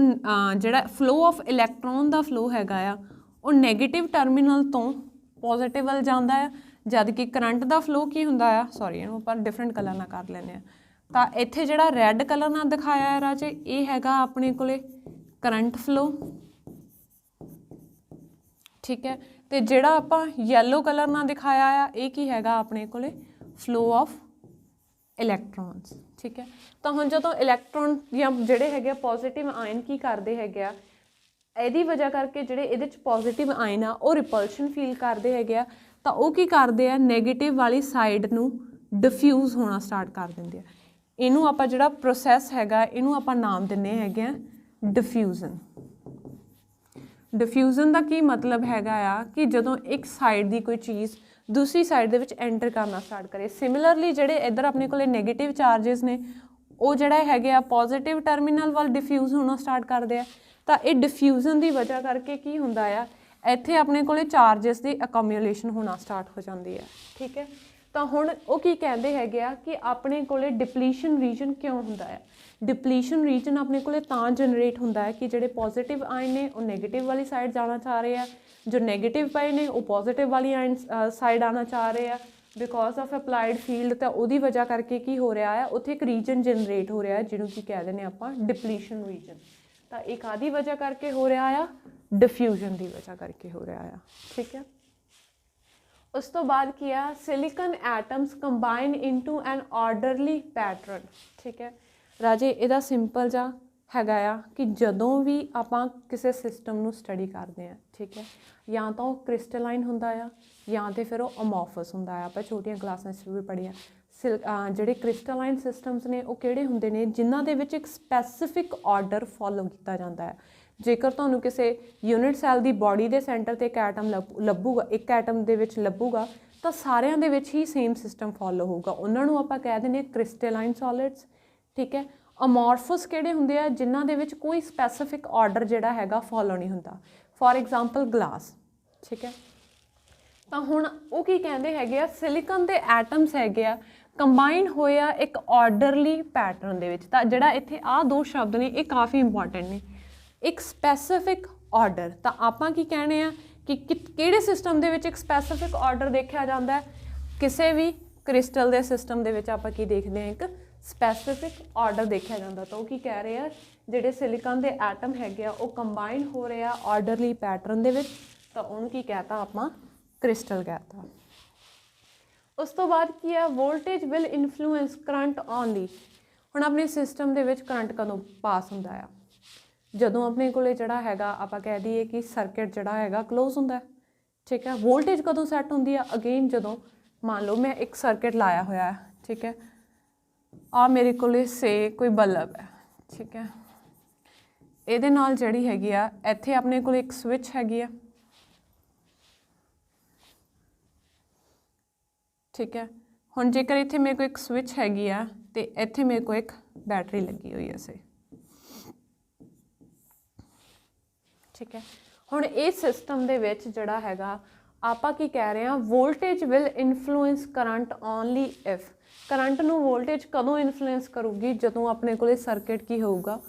ਜਿਹੜਾ flow of electron the flow ਹੈਗਾ ਆ ਉਹ ਨੈਗੇਟਿਵ ਟਰਮੀਨਲ ਤੋਂ ਪੋਜ਼ੀਟਿਵ ਵੱਲ ਜਾਂਦਾ ਆ, ਜਦ ਕਿ ਕਰੰਟ ਦਾ ਫਲੋ ਕੀ ਹੁੰਦਾ ਆ, ਸੌਰੀ ਇਹਨੂੰ ਆਪਾਂ ਡਿਫਰੈਂਟ ਕਲਰ ਨਾਲ ਕਰ ਲੈਂਦੇ ਹਾਂ। ਤਾਂ ਇੱਥੇ ਜਿਹੜਾ ਰੈੱਡ ਕਲਰ ਨਾਲ ਦਿਖਾਇਆ ਹੈ ਰਾਜੇ, ਇਹ ਹੈਗਾ ਆਪਣੇ ਕੋਲੇ ਕਰੰਟ ਫਲੋ। ਠੀਕ ਹੈ, ਅਤੇ ਜਿਹੜਾ ਆਪਾਂ ਯੈਲੋ ਕਲਰ ਨਾਲ ਦਿਖਾਇਆ ਆ, ਇਹ ਕੀ ਹੈਗਾ ਆਪਣੇ ਕੋਲੇ, ਫਲੋ ਆਫ ਇਲੈਕਟ੍ਰੋਨਸ। ਠੀਕ ਹੈ, ਤਾਂ ਹੁਣ ਜਦੋਂ ਇਲੈਕਟ੍ਰੋਨ ਜਾਂ ਜਿਹੜੇ ਹੈਗੇ ਆ ਪੋਜ਼ੀਟਿਵ ਆਇਨ ਕੀ ਕਰਦੇ ਹੈਗੇ ਆ, ਇਹਦੀ ਵਜ੍ਹਾ ਕਰਕੇ ਜਿਹੜੇ ਇਹਦੇ 'ਚ ਪੋਜ਼ੀਟਿਵ ਆਇਨ ਆ ਉਹ ਰਿਪਲਸ਼ਨ ਫੀਲ ਕਰਦੇ ਹੈਗੇ ਆ, ਤਾਂ ਉਹ ਕੀ ਕਰਦੇ ਆ, ਨੈਗੇਟਿਵ ਵਾਲੀ ਸਾਈਡ ਨੂੰ ਡਿਫਿਊਜ਼ ਹੋਣਾ ਸਟਾਰਟ ਕਰ ਦਿੰਦੇ ਆ। ਇਹਨੂੰ ਆਪਾਂ ਜਿਹੜਾ ਪ੍ਰੋਸੈਸ ਹੈਗਾ ਇਹਨੂੰ ਆਪਾਂ ਨਾਮ ਦਿੰਦੇ ਹੈਗੇ ਆ ਡਿਫਿਊਜ਼ਨ। ਡਿਫਿਊਜ਼ਨ ਦਾ ਕੀ ਮਤਲਬ ਹੈਗਾ ਆ ਕਿ ਜਦੋਂ ਇੱਕ ਸਾਈਡ ਦੀ ਕੋਈ ਚੀਜ਼ ਦੂਸਰੀ ਸਾਈਡ ਦੇ ਵਿੱਚ ਐਂਟਰ ਕਰਨਾ ਸਟਾਰਟ ਕਰੇ। ਸਿਮਿਲਰਲੀ ਜਿਹੜੇ ਇੱਧਰ ਆਪਣੇ ਕੋਲੇ ਨੈਗੇਟਿਵ ਚਾਰਜਸ ਨੇ ਉਹ ਜਿਹੜਾ ਹੈਗੇ ਆ ਪੋਜ਼ੀਟਿਵ ਟਰਮੀਨਲ ਵੱਲ ਡਿਫਿਊਜ਼ ਹੋਣਾ ਸਟਾਰਟ ਕਰਦੇ ਆ। ਤਾਂ ਇਹ ਡਿਫਿਊਜ਼ਨ ਦੀ ਵਜ੍ਹਾ ਕਰਕੇ ਕੀ ਹੁੰਦਾ ਆ, ਇੱਥੇ ਆਪਣੇ ਕੋਲੇ ਚਾਰਜਸ ਦੀ ਅਕਮਿਊਲੇਸ਼ਨ ਹੋਣਾ ਸਟਾਰਟ ਹੋ ਜਾਂਦੀ ਹੈ। ਠੀਕ ਹੈ, ਤਾਂ ਹੁਣ ਉਹ ਕੀ ਕਹਿੰਦੇ ਹੈਗੇ ਆ ਕਿ ਆਪਣੇ ਕੋਲੇ ਡਿਪਲੀਸ਼ਨ ਰੀਜਨ ਕਿਉਂ ਹੁੰਦਾ ਹੈ। ਡਿਪਲੀਸ਼ਨ ਰੀਜਨ ਆਪਣੇ ਕੋਲੇ ਤਾਂ ਜਨਰੇਟ ਹੁੰਦਾ ਹੈ ਕਿ ਜਿਹੜੇ ਪੋਜ਼ੀਟਿਵ ਆਇਨ ਨੇ ਉਹ ਨੈਗੇਟਿਵ ਵਾਲੀ ਸਾਈਡ ਜਾਣਾ ਚਾਹ ਰਹੇ ਆ, ਜੋ ਨੈਗੇਟਿਵ ਪਏ ਨੇ ਉਹ ਪੋਜ਼ੀਟਿਵ ਵਾਲੀ ਆਇਨ ਸਾਈਡ ਆਉਣਾ ਚਾਹ ਰਹੇ ਆ। ਬਿਕੋਜ਼ ਆਫ ਅਪਲਾਈਡ ਫੀਲਡ, ਤਾਂ ਉਹਦੀ ਵਜ੍ਹਾ ਕਰਕੇ ਕੀ ਹੋ ਰਿਹਾ ਆ, ਉੱਥੇ ਇੱਕ ਰੀਜਨ ਜਨਰੇਟ ਹੋ ਰਿਹਾ ਜਿਹਨੂੰ ਕੀ ਕਹਿ ਦਿੰਦੇ ਆਪਾਂ ਡਿਪਲੀਸ਼ਨ ਰੀਜਨ। ਤਾਂ ਇਹ ਕਾਹਦੀ ਵਜ੍ਹਾ ਕਰਕੇ ਹੋ ਰਿਹਾ ਆ, ਡਿਫਿਊਜ਼ਨ ਦੀ ਵਜ੍ਹਾ ਕਰਕੇ ਹੋ ਰਿਹਾ ਆ। ਠੀਕ ਹੈ, ਉਸ ਤੋਂ ਬਾਅਦ ਕੀ ਆ, ਸਿਲੀਕਨ ਐਟਮਸ ਕੰਬਾਈਨ ਇਨਟੂ ਐਨ ਆਰਡਰਲੀ ਪੈਟਰਨ। ਠੀਕ ਹੈ ਰਾਜੇ, ਇਹਦਾ ਸਿੰਪਲ ਜਿਹਾ ਹੈਗਾ ਆ ਕਿ ਜਦੋਂ ਵੀ ਆਪਾਂ ਕਿਸੇ ਸਿਸਟਮ ਨੂੰ ਸਟੱਡੀ ਕਰਦੇ ਹਾਂ, ਠੀਕ ਹੈ, ਜਾਂ ਤਾਂ ਉਹ ਕ੍ਰਿਸਟਲਾਈਨ ਹੁੰਦਾ ਆ ਜਾਂ ਤਾਂ ਫਿਰ ਉਹ ਅਮੋਰਫਸ ਹੁੰਦਾ ਆ। ਆਪਾਂ ਛੋਟੀਆਂ ਕਲਾਸਾਂ 'ਚ ਵੀ ਪੜ੍ਹਿਆ। ਜਿਹੜੇ ਕ੍ਰਿਸਟਲਾਈਨ ਸਿਸਟਮਸ ਨੇ ਉਹ ਕਿਹੜੇ ਹੁੰਦੇ ਨੇ, ਜਿਨ੍ਹਾਂ ਦੇ ਵਿੱਚ ਇੱਕ ਸਪੈਸੀਫਿਕ ਆਰਡਰ ਫੋਲੋ ਕੀਤਾ ਜਾਂਦਾ ਹੈ। ਜੇਕਰ ਤੁਹਾਨੂੰ ਕਿਸੇ ਯੂਨਿਟ ਸੈੱਲ ਦੀ ਬੋਡੀ ਦੇ ਸੈਂਟਰ 'ਤੇ ਇੱਕ ਐਟਮ ਲੱਭੂਗਾ, ਇੱਕ ਐਟਮ ਦੇ ਵਿੱਚ ਲੱਭੂਗਾ, ਤਾਂ ਸਾਰਿਆਂ ਦੇ ਵਿੱਚ ਹੀ ਸੇਮ ਸਿਸਟਮ ਫੋਲੋ ਹੋਊਗਾ। ਉਹਨਾਂ ਨੂੰ ਆਪਾਂ ਕਹਿ ਦਿੰਦੇ ਕ੍ਰਿਸਟਲਾਈਨ ਸੋਲਿਡਸ, ਠੀਕ ਹੈ। ਅਮੋਰਫਸ ਕਿਹੜੇ ਹੁੰਦੇ ਆ, ਜਿਨ੍ਹਾਂ ਦੇ ਵਿੱਚ ਕੋਈ ਸਪੈਸੀਫਿਕ ਆਰਡਰ ਜਿਹੜਾ ਹੈਗਾ ਫੋਲੋ ਨਹੀਂ ਹੁੰਦਾ। ਫੋਰ ਐਗਜ਼ਾਮਪਲ ਗਲਾਸ, ਠੀਕ ਹੈ। ਤਾਂ ਹੁਣ ਉਹ ਕੀ ਕਹਿੰਦੇ ਹੈਗੇ ਆ, ਸਿਲੀਕਨ ਦੇ ਐਟਮਸ ਹੈਗੇ ਆ ਕੰਬਾਈਨ ਹੋਏ ਆ ਇੱਕ ਆਰਡਰਲੀ ਪੈਟਰਨ ਦੇ ਵਿੱਚ। ਤਾਂ ਜਿਹੜਾ ਇੱਥੇ ਆਹ ਦੋ ਸ਼ਬਦ ਨੇ ਇਹ ਕਾਫੀ ਇੰਪੋਰਟੈਂਟ ਨੇ। ਇੱਕ ਸਪੈਸੀਫਿਕ ਆਰਡਰ, ਤਾਂ ਆਪਾਂ ਕੀ ਕਹਿਣੇ ਆ ਕਿ ਕਿਹੜੇ ਸਿਸਟਮ ਦੇ ਵਿੱਚ ਇੱਕ ਸਪੈਸੀਫਿਕ ਆਰਡਰ ਦੇਖਿਆ ਜਾਂਦਾ ਹੈ। ਕਿਸੇ ਵੀ ਕ੍ਰਿਸਟਲ ਦੇ ਸਿਸਟਮ ਦੇ ਵਿੱਚ ਆਪਾਂ ਕੀ ਦੇਖਦੇ ਹਾਂ, ਇੱਕ ਸਪੈਸੀਫਿਕ ਆਰਡਰ ਦੇਖਿਆ ਜਾਂਦਾ। ਤਾਂ ਉਹ ਕੀ ਕਹਿ ਰਹੇ ਆ, ਜਿਹੜੇ ਸਿਲੀਕਨ ਦੇ ਐਟਮ ਹੈਗੇ ਆ ਉਹ ਕੰਬਾਈਨ ਹੋ ਰਹੇ ਆ ਆਰਡਰਲੀ ਪੈਟਰਨ ਦੇ ਵਿੱਚ, ਤਾਂ ਉਹਨੂੰ ਕੀ ਕਹਿਤਾ ਆਪਾਂ, ਕ੍ਰਿਸਟਲ ਕਹਿਤਾ। ਉਸ ਤੋਂ ਬਾਅਦ ਕੀ ਆ, voltage will influence current only. ਹੁਣ ਆਪਣੇ ਸਿਸਟਮ ਦੇ ਵਿੱਚ ਕਰੰਟ ਕਦੋਂ ਪਾਸ ਹੁੰਦਾ ਆ, ਜਦੋਂ ਆਪਣੇ ਕੋਲੇ ਜਿਹੜਾ ਹੈਗਾ ਆਪਾਂ ਕਹਿ ਦਈਏ ਕਿ ਸਰਕਿਟ ਜਿਹੜਾ ਹੈਗਾ ਕਲੋਜ਼ ਹੁੰਦਾ, ਠੀਕ ਹੈ। ਵੋਲਟੇਜ ਕਦੋਂ ਸੈੱਟ ਹੁੰਦੀ ਆ, ਅਗੇਨ ਜਦੋਂ ਮੰਨ ਲਓ ਮੈਂ ਇੱਕ ਸਰਕਿਟ ਲਾਇਆ ਹੋਇਆ ਹੈ, ਠੀਕ ਹੈ। ਆ ਮੇਰੇ ਕੋਲੇ ਸੇ ਕੋਈ ਬਲਬ ਹੈ, ਠੀਕ ਹੈ। ਇਹਦੇ ਨਾਲ ਜਿਹੜੀ ਹੈਗੀ ਆ, ਇੱਥੇ ਆਪਣੇ ਕੋਲ ਇੱਕ ਸਵਿਚ ਹੈਗੀ ਆ, ਠੀਕ ਹੈ। ਹੁਣ ਜੇਕਰ ਇੱਥੇ ਮੇਰੇ ਕੋਲ ਇੱਕ ਸਵਿਚ ਹੈਗੀ ਆ ਤੇ ਇੱਥੇ ਮੇਰੇ ਕੋਲ ਇੱਕ ਬੈਟਰੀ ਲੱਗੀ ਹੋਈ ਹੈ ਸੇ, ਠੀਕ ਹੈ। ਹੁਣ ਇਸ ਸਿਸਟਮ ਦੇ ਵਿੱਚ ਜਿਹੜਾ ਹੈਗਾ ਆਪਾਂ ਕੀ ਕਹਿ ਰਹੇ ਹਾਂ, voltage will influence current only if. Current ਨੂੰ ਵੋਲਟੇਜ ਕਦੋਂ ਇਨਫਲੂਐਂਸ ਕਰੂਗੀ, ਜਦੋਂ ਆਪਣੇ ਕੋਲੇ ਸਰਕਿਟ ਕੀ ਹੋਊਗਾ,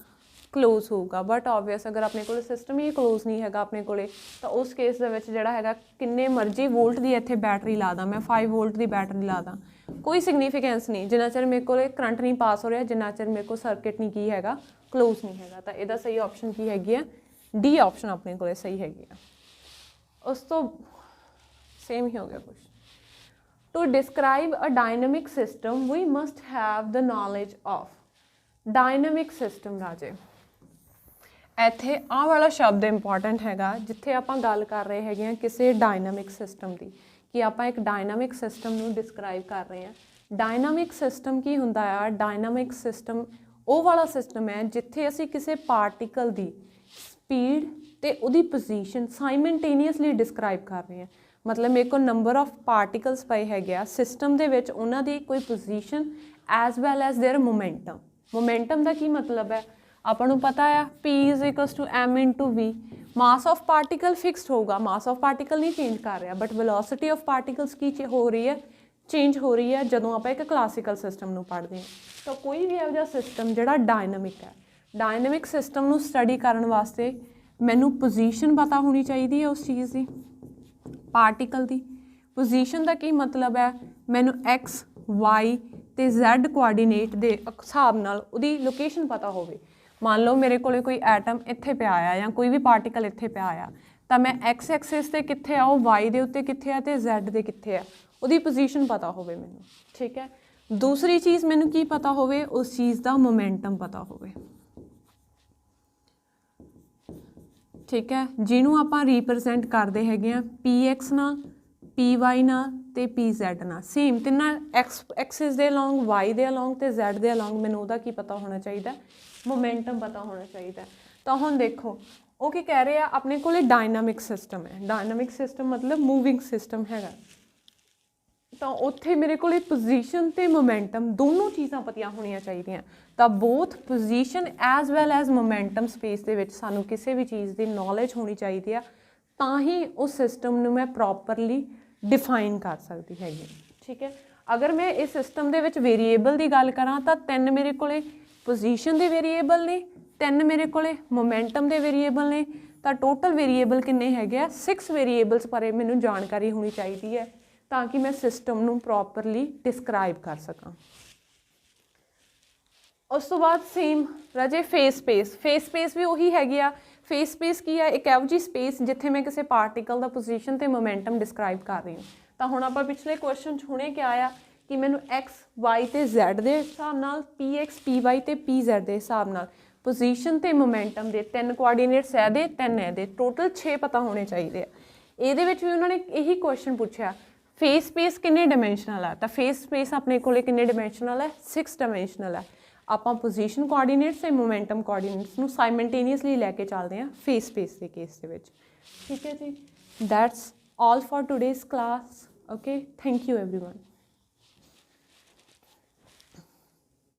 ਕਲੋਜ਼ ਹੋਊਗਾ। ਬਟ ਓਬਵੀਅਸ ਅਗਰ ਆਪਣੇ ਕੋਲ ਸਿਸਟਮ ਹੀ ਕਲੋਜ਼ ਨਹੀਂ ਹੈਗਾ ਆਪਣੇ ਕੋਲੇ, ਤਾਂ ਉਸ ਕੇਸ ਦੇ ਵਿੱਚ ਜਿਹੜਾ ਹੈਗਾ ਕਿੰਨੇ ਮਰਜ਼ੀ ਵੋਲਟ ਦੀ ਇੱਥੇ ਬੈਟਰੀ ਲਾ ਦਾਂ ਮੈਂ, 5 ਵੋਲਟ ਦੀ ਬੈਟਰੀ ਲਾ ਦਾਂ, ਕੋਈ ਸਿਗਨੀਫਿਕੈਂਸ ਨਹੀਂ। ਜਿੰਨਾ ਚਿਰ ਮੇਰੇ ਕੋਲੇ ਕਰੰਟ ਨਹੀਂ ਪਾਸ ਹੋ ਰਿਹਾ, ਜਿੰਨਾ ਚਿਰ ਮੇਰੇ ਕੋਲ ਸਰਕਿਟ ਨਹੀਂ ਕੀ ਹੈਗਾ, ਕਲੋਜ਼ ਨਹੀਂ ਹੈਗਾ। ਤਾਂ ਇਹਦਾ ਸਹੀ ਆਪਸ਼ਨ ਕੀ ਹੈਗੀ ਆ, ਡੀ ਆਪਸ਼ਨ ਆਪਣੇ ਕੋਲੇ ਸਹੀ ਹੈਗੀ ਆ। ਉਸ ਤੋਂ ਸੇਮ ਹੀ ਹੋ ਗਿਆ ਕੁਛ। To describe a dynamic system, we must have the knowledge of dynamic system। ਰਾਜੇ ਇੱਥੇ ਆਹ ਵਾਲਾ ਸ਼ਬਦ ਇੰਪੋਰਟੈਂਟ ਹੈਗਾ, ਜਿੱਥੇ ਆਪਾਂ ਗੱਲ ਕਰ ਰਹੇ ਹੈਗੇ ਹਾਂ ਕਿਸੇ ਡਾਇਨਾਮਿਕ ਸਿਸਟਮ ਦੀ, ਕਿ ਆਪਾਂ ਇੱਕ ਡਾਇਨਾਮਿਕ ਸਿਸਟਮ ਨੂੰ ਡਿਸਕਰਾਈਬ ਕਰ ਰਹੇ ਹਾਂ। ਡਾਇਨਾਮਿਕ ਸਿਸਟਮ ਕੀ ਹੁੰਦਾ ਆ, ਡਾਇਨਾਮਿਕ ਸਿਸਟਮ ਉਹ ਵਾਲਾ ਸਿਸਟਮ ਹੈ ਜਿੱਥੇ ਅਸੀਂ ਕਿਸੇ ਪਾਰਟੀਕਲ ਦੀ ਸਪੀਡ ਤੇ ਉਹਦੀ ਪੋਜੀਸ਼ਨ ਸਾਈਮਲਟੇਨੀਅਸਲੀ ਡਿਸਕਰਾਈਬ ਕਰ ਰਹੇ ਹਾਂ। ਮਤਲਬ ਮੇਰੇ ਕੋਲ ਨੰਬਰ ਆਫ ਪਾਰਟੀਕਲਸ ਪਏ ਹੈਗੇ ਆ ਸਿਸਟਮ ਦੇ ਵਿੱਚ, ਉਹਨਾਂ ਦੀ ਕੋਈ position as well as their momentum. Momentum ਦਾ ਕੀ ਮਤਲਬ ਹੈ, ਆਪਾਂ ਨੂੰ ਪਤਾ ਆ P = m/v। Mass of particle fixed ਹੋਊਗਾ, ਮਾਸ ਆਫ ਪਾਰਟੀਕਲ ਨਹੀਂ ਚੇਂਜ ਕਰ ਰਿਹਾ, ਬਟ ਵੈਲੋਸਿਟੀ ਆਫ ਪਾਰਟੀਕਲਸ ਕੀ ਹੋ ਰਹੀ ਹੈ, ਚੇਂਜ ਹੋ ਰਹੀ ਹੈ ਜਦੋਂ ਆਪਾਂ ਇੱਕ ਕਲਾਸੀਕਲ ਸਿਸਟਮ ਨੂੰ ਪੜ੍ਹਦੇ ਹਾਂ। ਤਾਂ ਕੋਈ ਵੀ ਇਹੋ ਜਿਹਾ ਸਿਸਟਮ ਜਿਹੜਾ ਡਾਇਨਾਮਿਕ ਹੈ, ਡਾਇਨਾਮਿਕ ਸਿਸਟਮ ਨੂੰ ਸਟੱਡੀ ਕਰਨ ਵਾਸਤੇ ਮੈਨੂੰ ਪੋਜੀਸ਼ਨ ਪਤਾ ਹੋਣੀ ਚਾਹੀਦੀ ਹੈ ਉਸ ਚੀਜ਼ ਦੀ, ਪਾਰਟੀਕਲ ਦੀ। ਪੋਜੀਸ਼ਨ ਦਾ ਕੀ ਮਤਲਬ ਹੈ, ਮੈਨੂੰ x, y ਤੇ z ਕੋਆਰਡੀਨੇਟ ਦੇ ਹਿਸਾਬ ਨਾਲ ਉਹਦੀ ਲੋਕੇਸ਼ਨ ਪਤਾ ਹੋਵੇ। ਮੰਨ ਲਓ ਮੇਰੇ ਕੋਲੇ ਕੋਈ ਐਟਮ ਇੱਥੇ ਪਿਆ ਆ ਜਾਂ ਕੋਈ ਵੀ ਪਾਰਟੀਕਲ ਇੱਥੇ ਪਿਆ ਆ, ਤਾਂ ਮੈਂ x ਐਕਸਿਸ 'ਤੇ ਕਿੱਥੇ ਆ, ਉਹ y ਦੇ ਉੱਤੇ ਕਿੱਥੇ ਆ ਤੇ z ਦੇ ਕਿੱਥੇ ਆ, ਉਹਦੀ ਪੋਜੀਸ਼ਨ ਪਤਾ ਹੋਵੇ ਮੈਨੂੰ, ਠੀਕ ਹੈ। ਦੂਸਰੀ ਚੀਜ਼ ਮੈਨੂੰ ਕੀ ਪਤਾ ਹੋਵੇ, ਉਸ ਚੀਜ਼ ਦਾ ਮੋਮੈਂਟਮ ਪਤਾ ਹੋਵੇ, ਠੀਕ ਹੈ, ਜਿਹਨੂੰ ਆਪਾਂ ਰੀਪ੍ਰਜੈਂਟ ਕਰਦੇ ਹੈਗੇ ਆ px ਨਾਲ, py ਨਾਲ ਤੇ pz ਨਾਲ। ਸੇਮ ਤਿੰਨਾਂ ਐਕਸਿਸ ਦੇ ਅਲੋਂਗ, y ਦੇ ਅਲੋਂਗ ਤੇ z ਦੇ ਅਲੋਂਗ ਮੈਨੂੰ ਉਹਦਾ ਕੀ ਪਤਾ ਹੋਣਾ ਚਾਹੀਦਾ, ਮੋਮੈਂਟਮ ਪਤਾ ਹੋਣਾ ਚਾਹੀਦਾ। ਤਾਂ ਹੁਣ ਦੇਖੋ ਉਹ ਕੀ ਕਹਿ ਰਹੇ ਆ, ਆਪਣੇ ਕੋਲੇ ਡਾਇਨਾਮਿਕ ਸਿਸਟਮ ਹੈ। ਡਾਇਨਾਮਿਕ ਸਿਸਟਮ ਮਤਲਬ ਮੂਵਿੰਗ ਸਿਸਟਮ ਹੈਗਾ, ਤਾਂ ਉੱਥੇ ਮੇਰੇ ਕੋਲੇ ਪੋਜੀਸ਼ਨ ਤੇ ਮੋਮੈਂਟਮ ਦੋਨੋਂ ਚੀਜ਼ਾਂ ਪਤੀਆਂ ਹੋਣੀਆਂ ਚਾਹੀਦੀਆਂ। ਤਾਂ both position as well as momentum space ਦੇ ਵਿੱਚ ਸਾਨੂੰ ਕਿਸੇ ਵੀ ਚੀਜ਼ ਦੀ ਨੌਲੇਜ ਹੋਣੀ ਚਾਹੀਦੀ ਆ, ਤਾਂ ਹੀ ਉਸ ਸਿਸਟਮ ਨੂੰ ਮੈਂ ਪ੍ਰੋਪਰਲੀ ਡਿਫਾਈਨ ਕਰ ਸਕਦੀ ਹੈਗੀ, ਠੀਕ ਹੈ। ਅਗਰ ਮੈਂ ਇਸ ਸਿਸਟਮ ਦੇ ਵਿੱਚ ਵੇਰੀਏਬਲ ਦੀ ਗੱਲ ਕਰਾਂ ਤਾਂ 3 ਮੇਰੇ ਕੋਲੇ ਪੋਜੀਸ਼ਨ ਦੇ ਵੇਰੀਏਬਲ ਨੇ, 3 ਮੇਰੇ ਕੋਲੇ ਮੋਮੈਂਟਮ ਦੇ ਵੇਰੀਏਬਲ ਨੇ, ਤਾਂ ਟੋਟਲ ਵੇਰੀਏਬਲ ਕਿੰਨੇ ਹੈਗੇ ਆ, 6 ਵੇਰੀਏਬਲਸ ਬਾਰੇ ਮੈਨੂੰ ਜਾਣਕਾਰੀ ਹੋਣੀ ਚਾਹੀਦੀ ਹੈ, ਤਾਂ ਕਿ ਮੈਂ ਸਿਸਟਮ ਨੂੰ ਪ੍ਰੋਪਰਲੀ ਡਿਸਕਰਾਈਬ ਕਰ ਸਕਾਂ। ਉਸ ਤੋਂ ਬਾਅਦ ਸੇਮ ਰਾਜੇ ਫੇਸ ਸਪੇਸ। ਫੇਸ ਸਪੇਸ ਵੀ ਉਹੀ ਹੈਗੀ ਆ। ਫੇਸ ਸਪੇਸ ਕੀ ਆ, ਇੱਕ ਇਹੋ ਜਿਹੀ ਸਪੇਸ ਜਿੱਥੇ ਮੈਂ ਕਿਸੇ ਪਾਰਟੀਕਲ ਦਾ ਪੋਜੀਸ਼ਨ ਤੇ ਮੋਮੈਂਟਮ ਡਿਸਕਰਾਈਬ ਕਰ ਰਹੀ ਹਾਂ। ਤਾਂ ਹੁਣ ਆਪਾਂ ਪਿਛਲੇ ਕੁਐਸਚਨ 'ਚ ਹੁਣੇ ਕਿਹਾ ਆ ਕਿ ਮੈਨੂੰ x, y ਤੇ z ਦੇ ਹਿਸਾਬ ਨਾਲ, px, py ਤੇ pz ਦੇ ਹਿਸਾਬ ਨਾਲ ਪੋਜੀਸ਼ਨ ਤੇ ਮੋਮੈਂਟਮ ਦੇ 3 ਕੋਆਰਡੀਨੇਟਸ ਇਹਦੇ 3 ਇਹਦੇ, ਟੋਟਲ 6 ਪਤਾ ਹੋਣੇ ਚਾਹੀਦੇ ਆ। ਇਹਦੇ ਵਿੱਚ ਵੀ ਉਹਨਾਂ ਨੇ ਇਹੀ ਕੁਐਸਚਨ ਪੁੱਛਿਆ ਫੇਸ ਸਪੇਸ ਕਿੰਨੇ ਡਾਇਮੈਂਸ਼ਨਲ ਆ, ਤਾਂ ਫੇਸ ਸਪੇਸ ਆਪਣੇ ਕੋਲੇ ਕਿੰਨੇ ਡਾਇਮੈਂਸ਼ਨਲ ਹੈ 6 ਡਾਇਮੈਂਸ਼ਨਲ ਹੈ। ਆਪਾਂ ਪੋਜੀਸ਼ਨ ਕੋਆਰਡੀਨੇਟਸ ਤੇ ਮੋਮੈਂਟਮ ਕੋਆਰਡੀਨੇਟਸ ਨੂੰ ਸਾਈਮਲਟੇਨੀਅਸਲੀ ਲੈ ਕੇ ਚੱਲਦੇ ਹਾਂ ਫੇਸ ਸਪੇਸ ਦੇ ਕੇਸ ਦੇ ਵਿੱਚ। ਠੀਕ ਹੈ ਜੀ, that's all for today's class. Okay, thank you everyone.